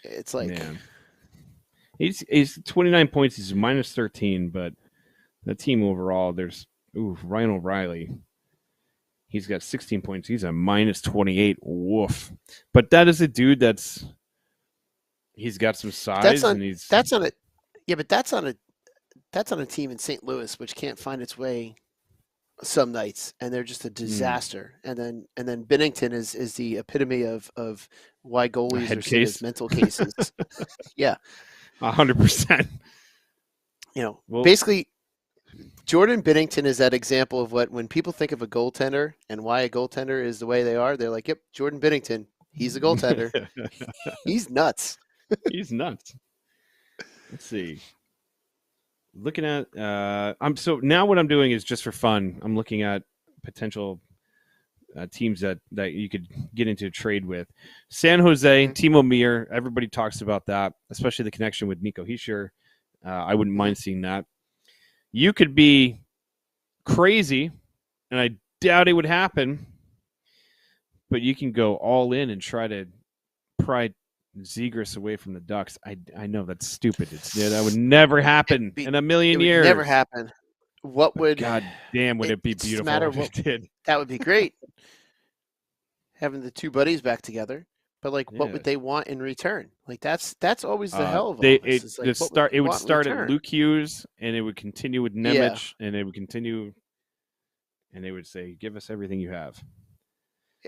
It's like he's 29 points. He's minus 13, but the team overall, there's Ryan O'Reilly. He's got 16 points. He's a minus 28. Woof. But that is a dude he's got some size that's on a team in St. Louis which can't find its way some nights, and they're just a disaster. And then Binnington is the epitome of why goalies are seen as mental cases. Yeah. 100%. Basically Jordan Binnington is that example of when people think of a goaltender and why a goaltender is the way they are, they're like, yep, Jordan Binnington, he's a goaltender. He's nuts. He's nuts. Let's see. Looking at so now what I'm doing is just for fun. I'm looking at potential teams that you could get into a trade with. San Jose, Timo Meier, everybody talks about that, especially the connection with Nico Hischier. I wouldn't mind seeing that. You could be crazy, and I doubt it would happen, but you can go all in and try to pry Zegras away from the Ducks. I know that's stupid. That would never happen in a million years. Never happen. What would? God damn, would it be beautiful if it did? That would be great. Having the two buddies back together, but what would they want in return? Like that's always the hell of it. It would start at Luke Hughes, and it would continue with Nemec, and it would continue, and they would say, "Give us everything you have."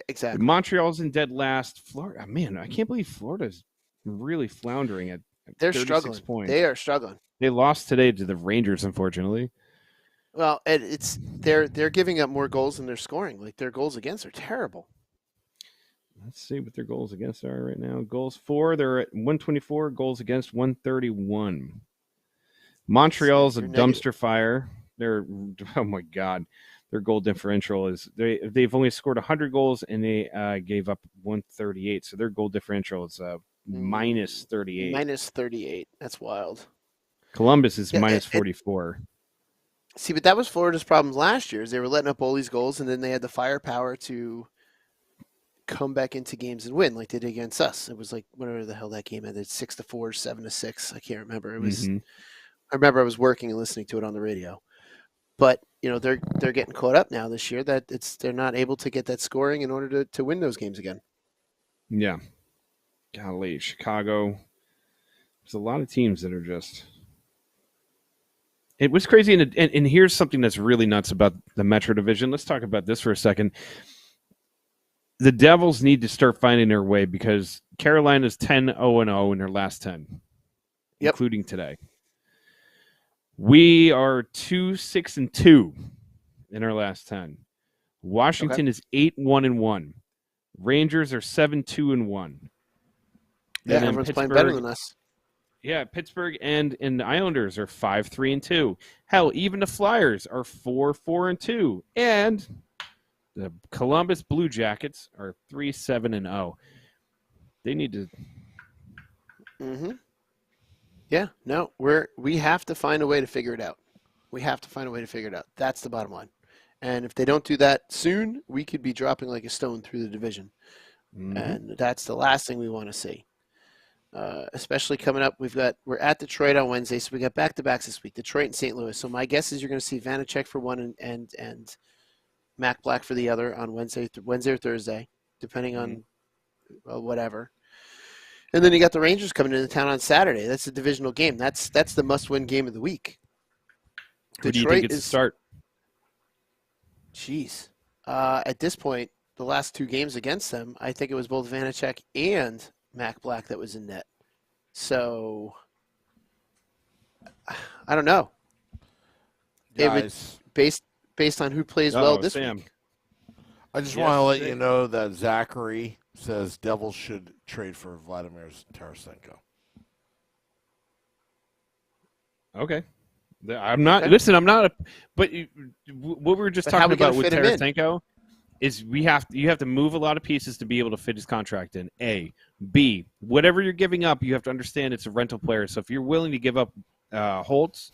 Exactly. Montreal's in dead last. Florida, man, I can't believe Florida's really floundering at. They're 36 struggling. Points. They are struggling. They lost today to the Rangers, unfortunately. Well, they're giving up more goals than they're scoring. Like their goals against are terrible. Let's see what their goals against are right now. Goals for, they're at 124. Goals against 131. Montreal's a dumpster fire. Oh my God. Their goal differential is they've only scored 100 goals and they gave up 138. So their goal differential is minus 38. Minus 38. That's wild. Columbus is minus 44. See, but that was Florida's problem last year. Is they were letting up all these goals, and then they had the firepower to come back into games and win, like they did against us. It was like whatever the hell that game ended, 6-4, 7-6. I can't remember. It was. I remember I was working and listening to it on the radio. But they're getting caught up now this year that they're not able to get that scoring in order to win those games again. Yeah, golly, Chicago. There's a lot of teams that are just. It was crazy, and here's something that's really nuts about the Metro Division. Let's talk about this for a second. The Devils need to start finding their way because Carolina's 10-0-0 in their last 10, including today. We are 2-6-2 in our last 10. Washington is 8-1-1. Rangers are 7-2-1. Yeah, everyone's playing better than us. Yeah, Pittsburgh and the Islanders are 5-3-2. Hell, even the Flyers are 4-4-2. And the Columbus Blue Jackets are 3-7-0. They need to. Yeah, no, we have to find a way to figure it out. We have to find a way to figure it out. That's the bottom line. And if they don't do that soon, we could be dropping like a stone through the division. Mhm. And that's the last thing we want to see. Especially coming up, we're at Detroit on Wednesday, so we got back-to-backs this week, Detroit and St. Louis. So my guess is you're going to see Vanacek for one and Mac Black for the other on Wednesday or Thursday, depending on whatever. And then you got the Rangers coming into town on Saturday. That's a divisional game. That's the must-win game of the week. Who do you think gets to start? Jeez. At this point, the last 2 games against them, I think it was both Vanacek and Mac Black that was in net. So, I don't know. Guys, Based on who plays well this Sam. week. I just Yes, want to let Sam. you know that Zachary says Devils should trade for Vladimir Tarasenko. Okay. I'm not. Okay. Listen, I'm not. But what we were just But how talking we gonna about with fit him in? Tarasenko is you have to move a lot of pieces to be able to fit his contract in. A, B, whatever you're giving up, you have to understand it's a rental player. So if you're willing to give up Holtz,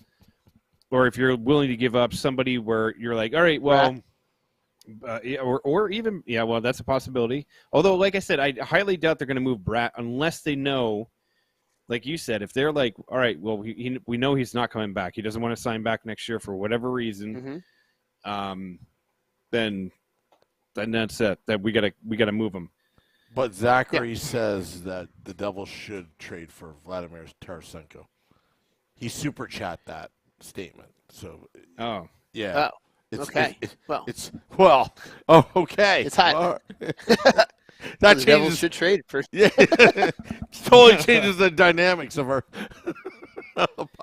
or if you're willing to give up somebody where you're like, all right, well, or even well, that's a possibility. Although, like I said, I highly doubt they're going to move Bratt unless they know. Like you said, if they're like, all right, well, we know he's not coming back. He doesn't want to sign back next year for whatever reason. Mm-hmm. Then that's it. That we gotta move him. But Zachary says that the Devils should trade for Vladimir Tarasenko. He super chat that statement. So Oh, yeah, Oh, okay. Okay. It's hot. All right. The that Devils changes. should trade for. Yeah, totally changes the dynamics of our.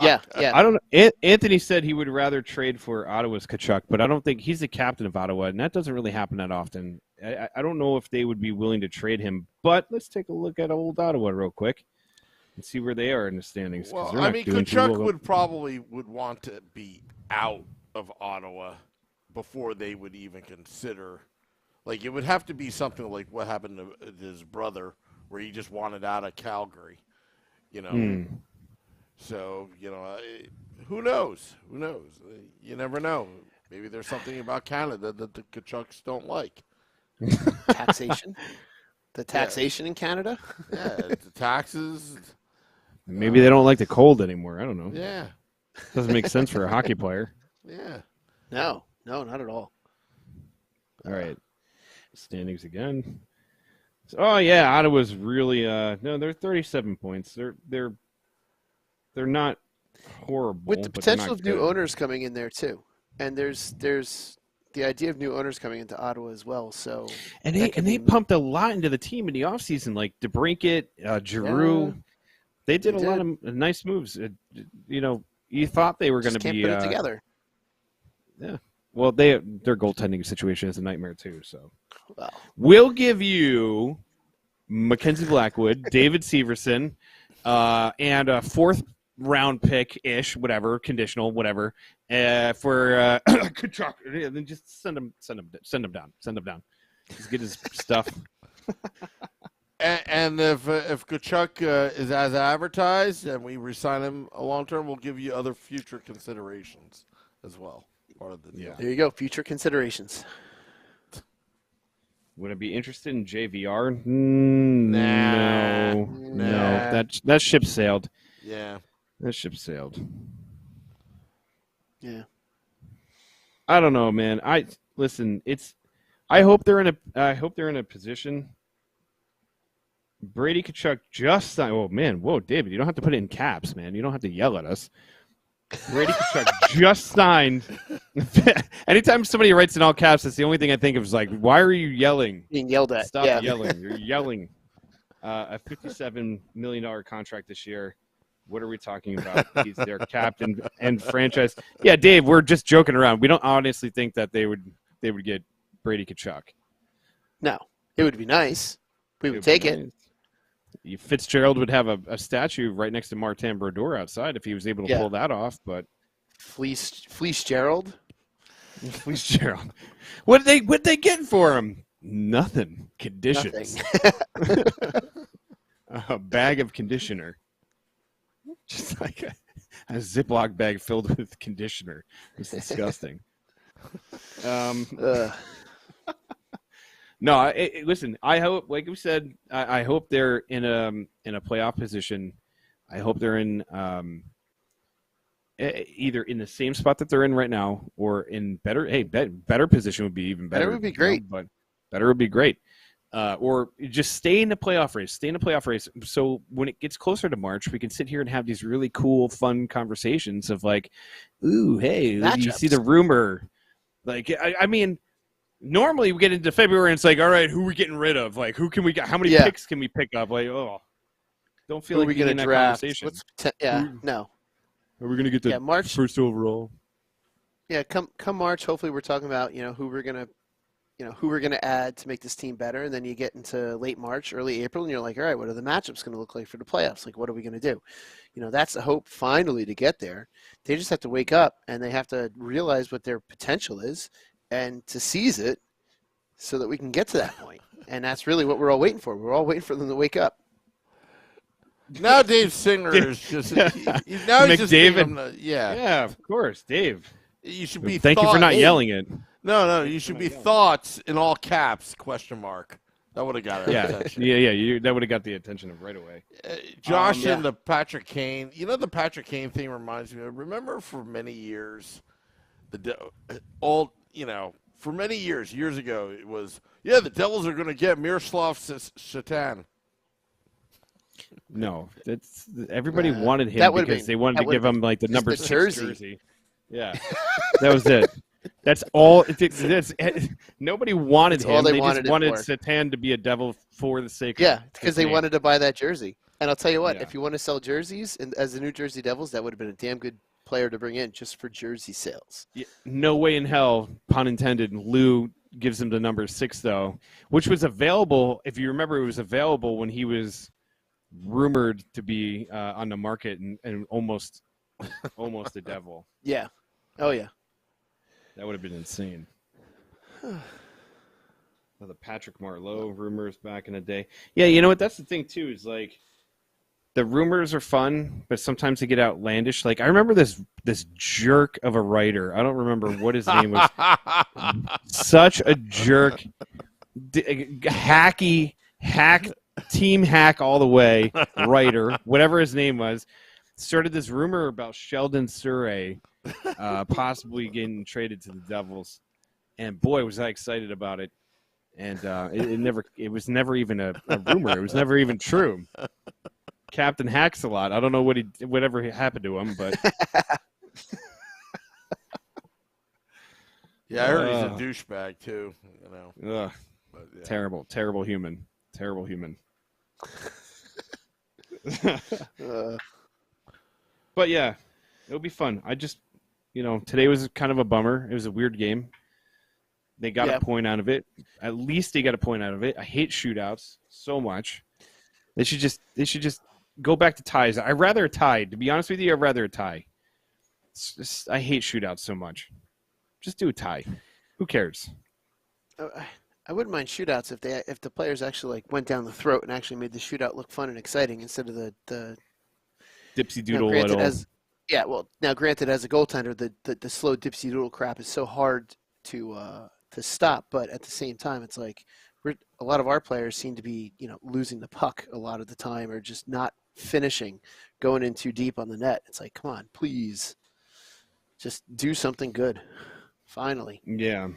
Yeah. I don't know. Anthony said he would rather trade for Ottawa's Kachuk, but I don't think he's the captain of Ottawa, and that doesn't really happen that often. I don't know if they would be willing to trade him, but let's take a look at old Ottawa real quick and see where they are in the standings. 'cause Well, they're I not mean, doing too Kachuk well. would want to be out of Ottawa before they would even consider. Like, it would have to be something like what happened to his brother, where he just wanted out of Calgary. You know. So, who knows? Who knows? You never know. Maybe there's something about Canada that the Kachucks don't like. Taxation. The taxation in Canada. Yeah, the taxes. Maybe they don't like the cold anymore. I don't know. Yeah, Doesn't make sense for a hockey player. yeah. No, not at all. All right. Standings again. Oh yeah, Ottawa's really no, they're 37 points. They're not horrible. With the but they're potential not of new good. owners coming in there too, and there's the idea of new owners coming into Ottawa as well. So And that could they be- pumped a lot into the team in the offseason, like DeBrincat, Giroux. Yeah, They did they a lot of nice moves. You thought they were going just to can't be put it together. well. Their goaltending situation is a nightmare too. So Well, we'll give you Mackenzie Blackwood, David Severson, and a 4th round pick ish, whatever, conditional, whatever, for Kachuk. And then just send him down. Just get his stuff. And if Kachuk is as advertised and we resign him a long term, we'll give you other future considerations as well. Part of the deal. Yeah. there you go. Future considerations. Would I be interested in JVR? Nah. No. That ship sailed. Yeah. That ship sailed. Yeah. I don't know, man. I hope they're in a position. Brady Kachuk just signed. Oh man, whoa, David, you don't have to put it in caps, man. You don't have to yell at us. Brady Kachuk just signed. Anytime somebody writes in all caps, that's the only thing I think of is like, why are you yelling? Being yelled at. Stop yeah. yelling. You're yelling. A $57 million contract this year. What are we talking about? He's their captain and franchise. Yeah, Dave, we're just joking around. We don't honestly think that they would get Brady Kachuk. No, it would be nice. We It would would take be it. nice. Fitzgerald would have a statue right next to Martin Brodeur outside if he was able to Yeah. pull that off, but Fleece Gerald. Fitzgerald. What they getting for him? Nothing. Conditions. Nothing. A bag of conditioner. Just like a Ziploc bag filled with conditioner. It's disgusting. Ugh. No, listen. I hope, like we said, I hope they're in a playoff position. I hope they're in either in the same spot that they're in right now, or in better. Hey, better position would be even better. Better would be great. But better would be great. Or just stay in the playoff race. Stay in the playoff race. So when it gets closer to March, we can sit here and have these really cool, fun conversations of like, ooh, hey, Matchups. you see the rumor? Like, I mean, normally we get into February and it's like, all right, who are we getting rid of? Like, who can we get? How many picks can we pick up? Like, oh, don't feel Who like are we being going in to that draft? conversation. No. Are we going to get the March. first overall? Yeah, come March. Hopefully, we're talking about who we're gonna add to make this team better, and then you get into late March, early April, and you're like, all right, what are the matchups going to look like for the playoffs? Like, what are we going to do? That's the hope finally to get there. They just have to wake up and they have to realize what their potential is and to seize it, so that we can get to that point. And that's really what we're all waiting for. We're all waiting for them to wake up. Now Dave Singer is just now he's just McDavid. yeah. Yeah, of course, Dave. You should be. Thank you for not yelling it. No, you should be thoughts in all caps ? That would have got our attention. Yeah. That would have got the attention of right away. Josh and the Patrick Kane. The Patrick Kane thing reminds me of. Remember, for many years, for many years ago, it was the Devils are going to get Miroslav Satan. No, that's everybody wanted him because they wanted to give him like the number 6 jersey. Yeah, that was it. That's all. Nobody wanted him. They just wanted Satan to be a Devil for the sake. Yeah, because they wanted to buy that jersey. And I'll tell you what, if you want to sell jerseys as the New Jersey Devils, that would have been a damn good player to bring in just for jersey sales. Yeah, no way in hell, pun intended. Lou gives him the number 6 though, which was available. If you remember, it was available when he was rumored to be on the market and almost a Devil. Yeah. Oh yeah. That would have been insane. The Patrick Marleau rumors back in the day. Yeah, you know what? That's the thing too. Is like the rumors are fun, but sometimes they get outlandish. Like I remember this jerk of a writer. I don't remember what his name was. Such a jerk, team hack all the way writer, whatever his name was, started this rumor about Sheldon Surrey possibly getting traded to the Devils, and boy was I excited about it. And it was never even a rumor. It was never even true. Captain hacks a lot. I don't know whatever happened to him, but yeah, I heard he's a douchebag too. But, yeah. Terrible human. But yeah, it'll be fun. I just, today was kind of a bummer. It was a weird game. They got a point out of it. At least they got a point out of it. I hate shootouts so much. They should just go back to ties. I'd rather a tie. To be honest with you, I'd rather a tie. I hate shootouts so much. Just do a tie. Who cares? I wouldn't mind shootouts if the players actually went down the throat and actually made the shootout look fun and exciting instead of the dipsy doodle at all. Now granted, as a goaltender, the slow dipsy doodle crap is so hard to stop, but at the same time, it's like a lot of our players seem to be losing the puck a lot of the time, or just not finishing, going in too deep on the net. It's like, come on, please, just do something good. Finally. Yeah.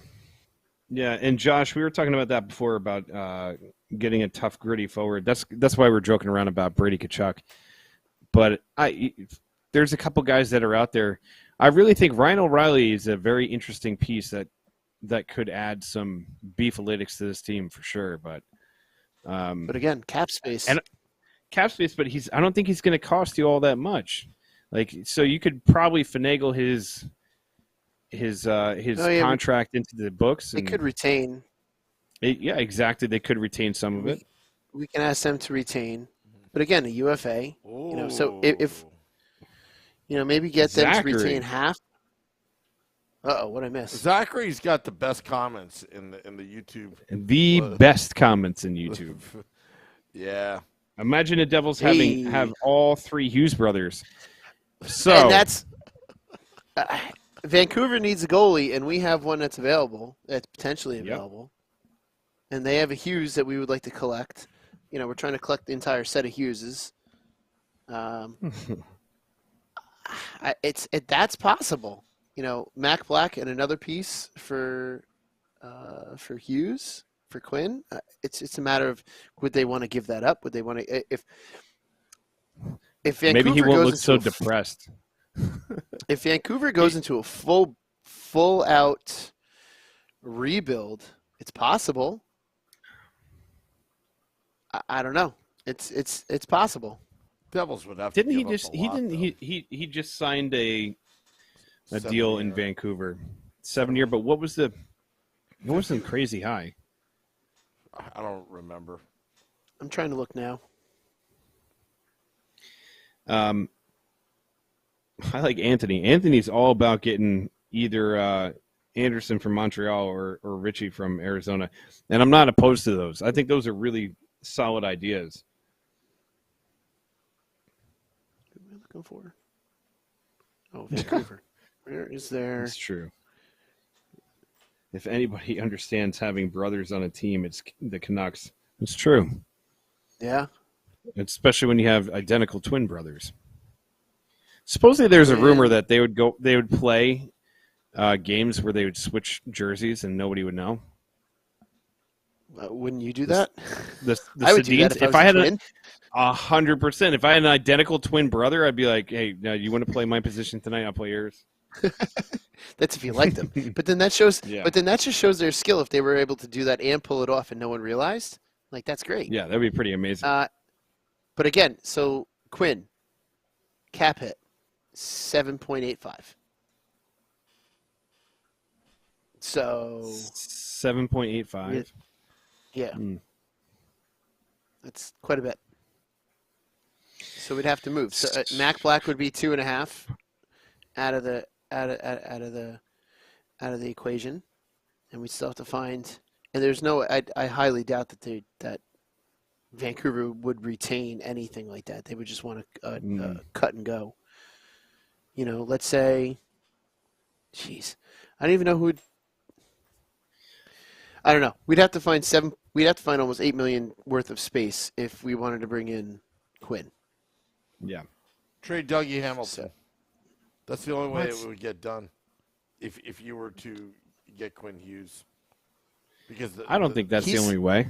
And Josh, we were talking about that before about getting a tough, gritty forward. That's why we're joking around about Brady Tkachuk. But there's a couple guys that are out there. I really think Ryan O'Reilly is a very interesting piece that could add some beefalytics to this team for sure. But again, cap space. But I don't think he's going to cost you all that much. So you could probably finagle his contract into the books. They could retain. Yeah, exactly. They could retain some of it. We can ask them to retain, but again, a UFA. So if maybe get them to retain half. What I missed? Zachary's got the best comments in the YouTube. The best comments in YouTube. Yeah. Imagine the Devils have all 3 Hughes brothers. So And that's Vancouver needs a goalie, and we have one that's available, that's potentially Yep. available. And they have a Hughes that we would like to collect. We're trying to collect the entire set of Hugheses. That's possible. Mac Black and another piece for Hughes for Quinn. It's a matter of would they want to give that up? Would they want to if Vancouver maybe he won't goes look so into depressed. if Vancouver goes into a full out rebuild, it's possible. I don't know. It's possible. Devils would have Didn't to he give up just a he lot, didn't though. he just signed a 7 deal in year. Vancouver, 7-year. But what was it wasn't crazy high. I don't remember. I'm trying to look now. I like Anthony. Anthony's all about getting either Anderson from Montreal or Richie from Arizona, and I'm not opposed to those. I think those are really solid ideas. What am I looking for? Oh, Vancouver. Where is there? It's true. If anybody understands having brothers on a team, it's the Canucks. It's true, Yeah. especially when you have identical twin brothers. Supposedly, there's a rumor that they would play games where they would switch jerseys and nobody would know. Wouldn't you do that? The I would do that Sedins, if I had a twin. 100%. If I had an identical twin brother, I'd be like, "Hey, you want to play my position tonight? I'll play yours." That's if you like them. But then that shows. Yeah. But then that just shows their skill if they were able to do that and pull it off and no one realized. Like that's great. Yeah, that'd be pretty amazing. But again, so Quinn, cap hit, 7.85. So 7.85. yeah, Hmm. that's quite a bit. So we'd have to move. So Mac Black would be 2.5 out of the equation, and we still have to find. And there's no. I highly doubt that Vancouver would retain anything like that. They would just want to cut and go. Let's say. Jeez, I don't even know who would. I don't know. We'd have to find almost $8 million worth of space if we wanted to bring in Quinn. Yeah. Trade Dougie Hamilton. So- That's the only way What? it would get done. If you were to get Quinn Hughes, because I don't think that's the he's- only way.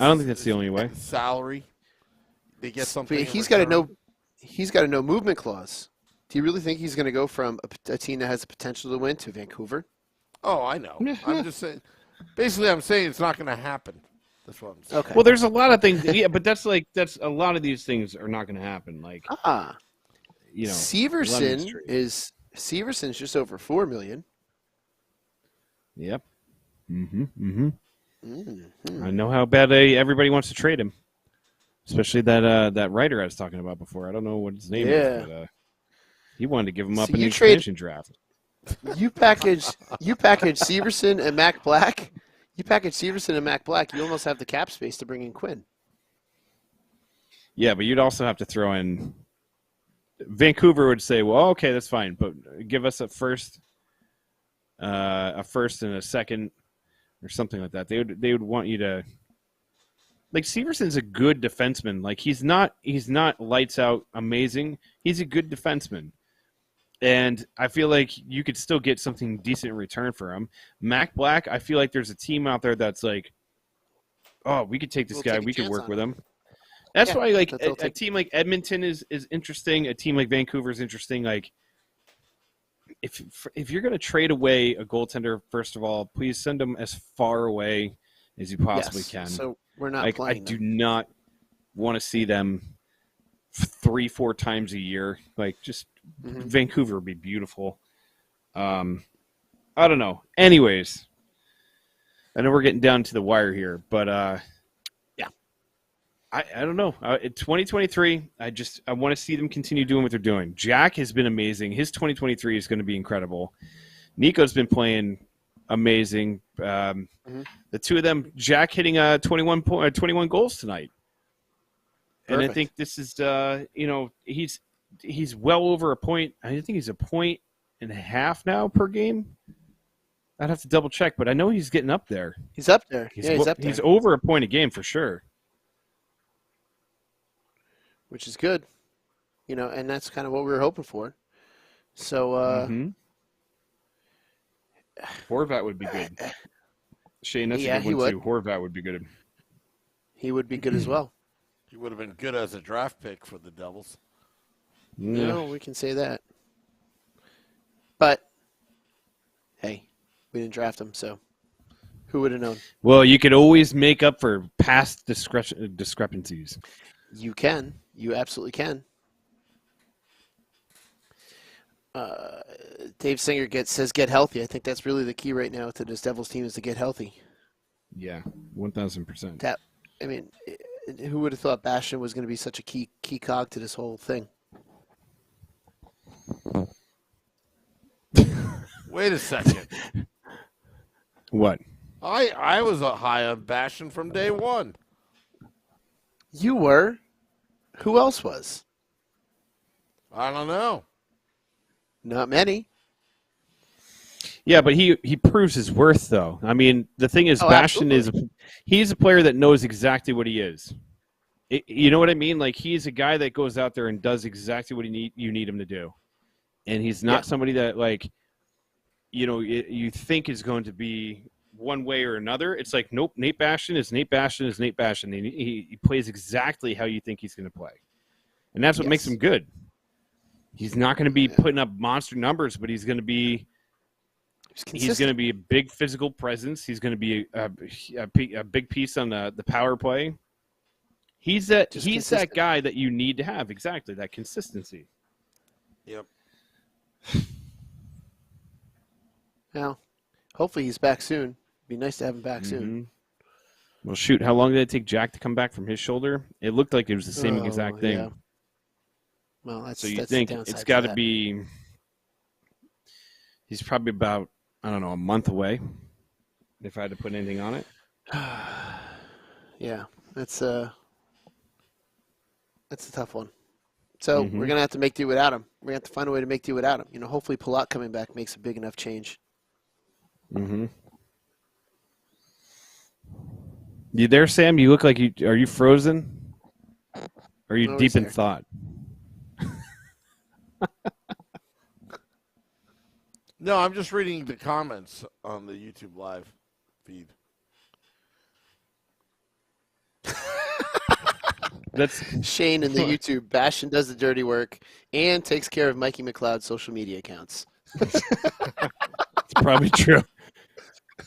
I don't think that's the only way. Salary, they get something. But in he's got return. a no movement clause. Do you really think he's going to go from a team that has the potential to win to Vancouver? Oh, I know. I'm just saying. Basically, I'm saying it's not going to happen. That's what I'm saying. Okay. Well, there's a lot of things. Yeah, but that's a lot of these things are not going to happen. Like, Severson Lemon Severson's just over $4 million. Yep. Mm-hmm. Mm-hmm. I know how bad everybody wants to trade him, especially that writer I was talking about before. I don't know what his name is, but he wanted to give him up So in the you trade- expansion draft. You package Severson and Mac Black. You almost have the cap space to bring in Quinn. Yeah, but you'd also have to throw in. Vancouver would say, "Well, okay, that's fine, but give us a first and a second, or something like that." They would want you to. Like Severson's a good defenseman. Like he's not lights out amazing. He's a good defenseman. And I feel like you could still get something decent in return for him. Mac Black, I feel like there's a team out there that's like, oh, we could take this We'll guy. take a We could chance work on with him. him. That's Yeah, why, like, that they'll a take- team like Edmonton is interesting. A team like Vancouver is interesting. Like, if you're going to trade away a goaltender, first of all, please send him as far away as you possibly Yes. can. So we're not Like, I playing. do them. not want to see them 3-4 times a year. Like, just Mhm. Vancouver would be beautiful. I don't know. Anyways, I know we're getting down to the wire here, but Yeah. I don't know. In 2023, I want to see them continue doing what they're doing. Jack has been amazing. His 2023 is going to be incredible. Nico's been playing amazing. The two of them, Jack hitting 21 goals tonight. And I Perfect. think this is, he's well over a point. I think he's 1.5 points now per game. I'd have to double check, but I know he's getting up there. He's up there. He's He's up there. He's over a point a game for sure. Which is good. And that's kind of what we were hoping for. So, Horvat would be good. Shane, that's a he good one would. too. Horvat would be good. He would be good as well. He would have been good as a draft pick for the Devils. No, we can say that. But, hey, we didn't draft him, so who would have known? Well, you could always make up for past discrepancies. You can. You absolutely can. Dave Singer says get healthy. I think that's really the key right now to this Devils team is to get healthy. Yeah, 1,000%. That, I mean, who would have thought Bastian was going to be such a key cog to this whole thing? Wait a second. What? I was a high on Bastian from day one. You were. Who else was? I don't know. Not many. Yeah, but he proves his worth, though. I mean, the thing is, Bastian he's a player that knows exactly what he is. You know what I mean? Like, he's a guy that goes out there and does exactly what you need him to do. And he's not somebody that, like, you think is going to be one way or another. It's like, nope, Nate Bastian is Nate Bastian is Nate Bastian. And he plays exactly how you think he's going to play. And that's what makes him good. He's not going to be putting up monster numbers, but he's going to be a big physical presence. He's going to be a big piece on the power play. He's that guy that you need to have, exactly, that consistency. Yep. Now, hopefully he's back soon. Be nice to have him back soon. Well, shoot, how long did it take Jack to come back from his shoulder? It looked like it was the same exact thing. Yeah. Well, that's so you that's think the downside it's got to to be – he's probably about, I don't know, a month away, if I had to put anything on it. Yeah, that's a tough one. So we're going to have to make do without him. We're going to have to find a way to make do without him. Hopefully Palat coming back makes a big enough change. Mm-hmm. You there, Sam? You look like you – are you frozen? Or are you deep in thought? No, I'm just reading the comments on the YouTube live feed. That's Shane in the YouTube. Bastian does the dirty work and takes care of Mikey McLeod's social media accounts. It's probably true.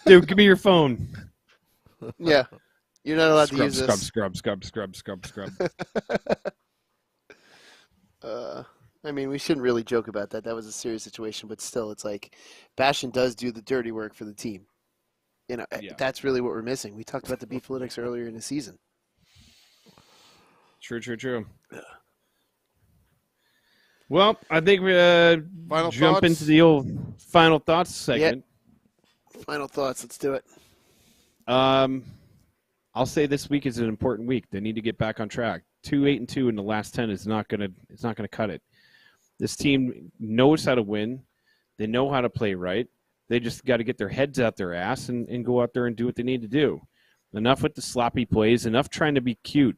Dude, give me your phone. Yeah. You're not allowed to use this. Scrub. I mean, we shouldn't really joke about that. That was a serious situation, but still, it's like Bastian does do the dirty work for the team. That's really what we're missing. We talked about the Beeflytics earlier in the season. True. Well, I think we jump into the old final thoughts segment. Yeah. Final thoughts. Let's do it. I'll say this week is an important week. They need to get back on track. 2-8-2 in the last 10 is not gonna cut it. This team knows how to win. They know how to play right. They just got to get their heads out their ass and go out there and do what they need to do. Enough with the sloppy plays. Enough trying to be cute.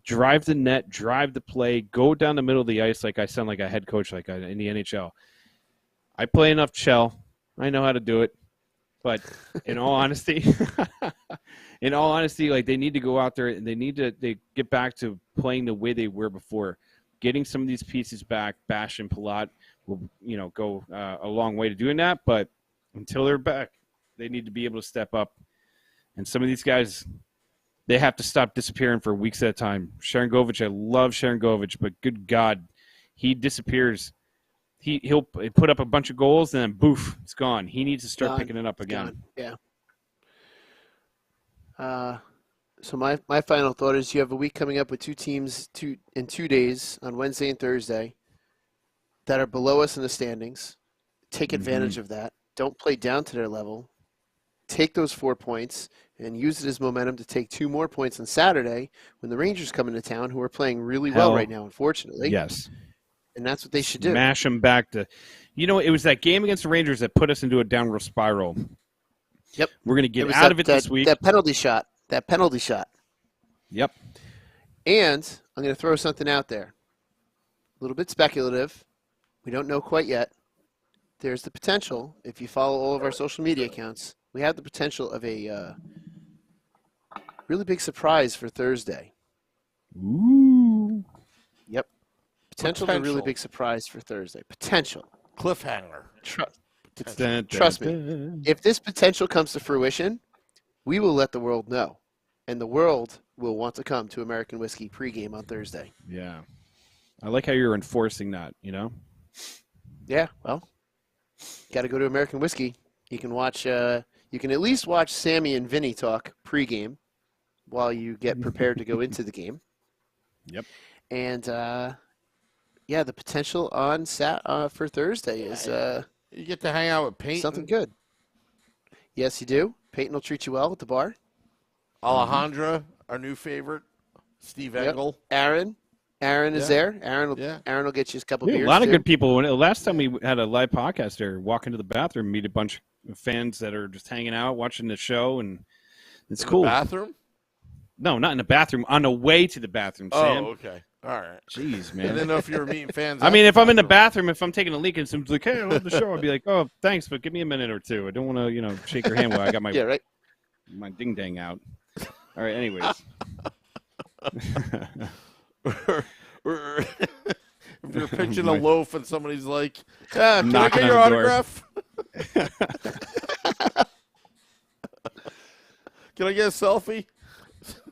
Drive the net. Drive the play. Go down the middle of the ice like I sound like a head coach in the NHL. I play enough Chell. I know how to do it. But in all honesty, like they need to go out there and they get back to playing the way they were before. Getting some of these pieces back, Bash and Palat will, go a long way to doing that. But until they're back, they need to be able to step up. And some of these guys, they have to stop disappearing for weeks at a time. Sharangovich, I love Sharangovich, but good God, he disappears. He'll put up a bunch of goals and then boof, it's gone. He needs to start picking it up again. Yeah. So my final thought is you have a week coming up with two teams in 2 days on Wednesday and Thursday that are below us in the standings. Take advantage of that. Don't play down to their level. Take those 4 points and use it as momentum to take 2 more points on Saturday when the Rangers come into town, who are playing really well right now, unfortunately. Yes. and that's what they should do. Smash them back to, it was that game against the Rangers that put us into a downward spiral. Yep. We're going to get was out that- of it that- this week. That penalty shot. Yep. And I'm going to throw something out there. A little bit speculative. We don't know quite yet. There's the potential, if you follow all of our social media accounts, we have the potential of a really big surprise for Thursday. Ooh. Yep. Potential of a really Potential. big surprise for Thursday. Potential. Cliffhanger. Trust me. If this potential comes to fruition, we will let the world know. And the world will want to come to American Whiskey pregame on Thursday. Yeah. I like how you're enforcing that, Yeah, well, got to go to American Whiskey. You can watch. You can at least watch Sammy and Vinny talk pregame while you get prepared to go into the game. Yep. And yeah, the potential on for Thursday is You get to hang out with Peyton, something good. Yes, you do. Peyton will treat you well at the bar. Alejandra, our new favorite, Steve Yep. Engel. Aaron is Yeah. there. Aaron Yeah. will get you a couple Yeah, beers. a lot of too. good people. When last time we had a live podcast there, walk into the bathroom, meet a bunch of fans that are just hanging out, watching the show, and it's In cool. The bathroom? No, not in the bathroom. On the way to the bathroom, Sam. Oh, okay. All right. Jeez, I man. didn't know if you were meeting fans. I at mean, the if I'm in the bathroom, if I'm taking a leak and someone's like, "Hey, I love the show," I'd be like, "Oh, thanks, but give me a minute or two. I don't want to, shake your hand while I got my Yeah, right. my ding dang out." All right. Anyways, Or if you're pitching a loaf and somebody's like, "Yeah, can I Knocking get your on the door. autograph? Can I get a selfie?"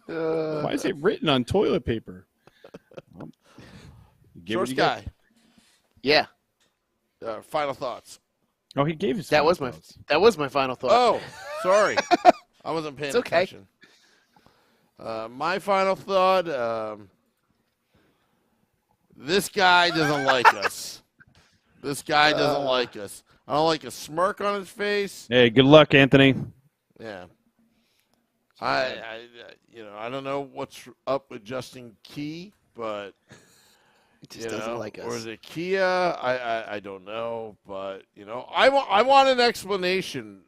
why is it written on toilet paper? Well, you get what Short you get. guy. Yeah, Final thoughts. Oh, he gave his. that was final my thoughts. final thought. Oh, sorry. I wasn't paying It's okay. attention. My final thought, this guy doesn't like us. This guy doesn't like us. I don't like a smirk on his face. Hey, good luck, Anthony. Yeah. I don't know what's up with Justin Key, but He just doesn't like or us. is it Kia? I don't know, but I want an explanation.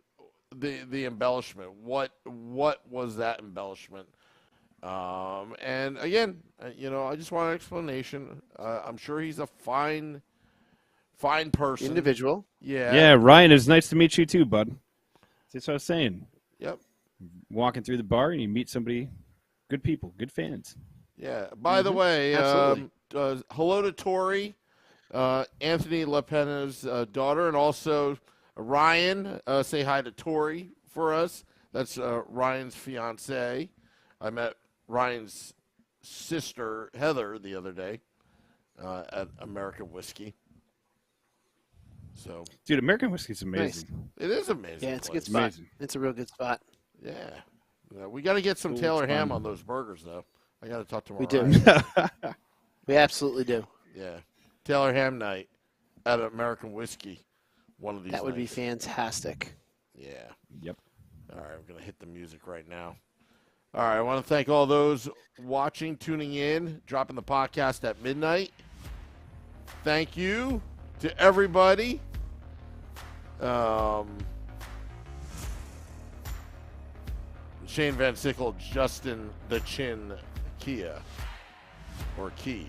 The embellishment. What was that embellishment? And again, I just want an explanation. I'm sure he's a fine person. Individual. Yeah. Yeah, Ryan, it's nice to meet you too, bud. That's what I was saying. Yep. Walking through the bar and you meet somebody, good people, good fans. Yeah. By the way, Absolutely. hello to Tori, Anthony LaPena's daughter, and also Ryan. Say hi to Tori for us. That's Ryan's fiance. I met Ryan's sister Heather the other day at American Whiskey. So Dude, American whiskey's amazing. it is amazing. Yeah, it's a good place. spot. Amazing. It's a real good spot. Yeah. We got to get some Cool, Taylor it's ham fun. on those burgers, though. I got to talk to We do. Mariah. We absolutely do. Yeah. Taylor ham night at American Whiskey one of these That would be nights. fantastic. Yeah. Yep. All right, I'm going to hit the music right now. All right, I want to thank all those watching, tuning in, dropping the podcast at midnight. Thank you to everybody. Shane Van Sickle, Justin the Chin Kia, or Key.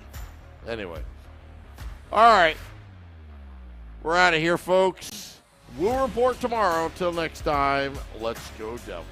Anyway. All right. We're out of here, folks. We'll report tomorrow. Till next time, let's go Devils.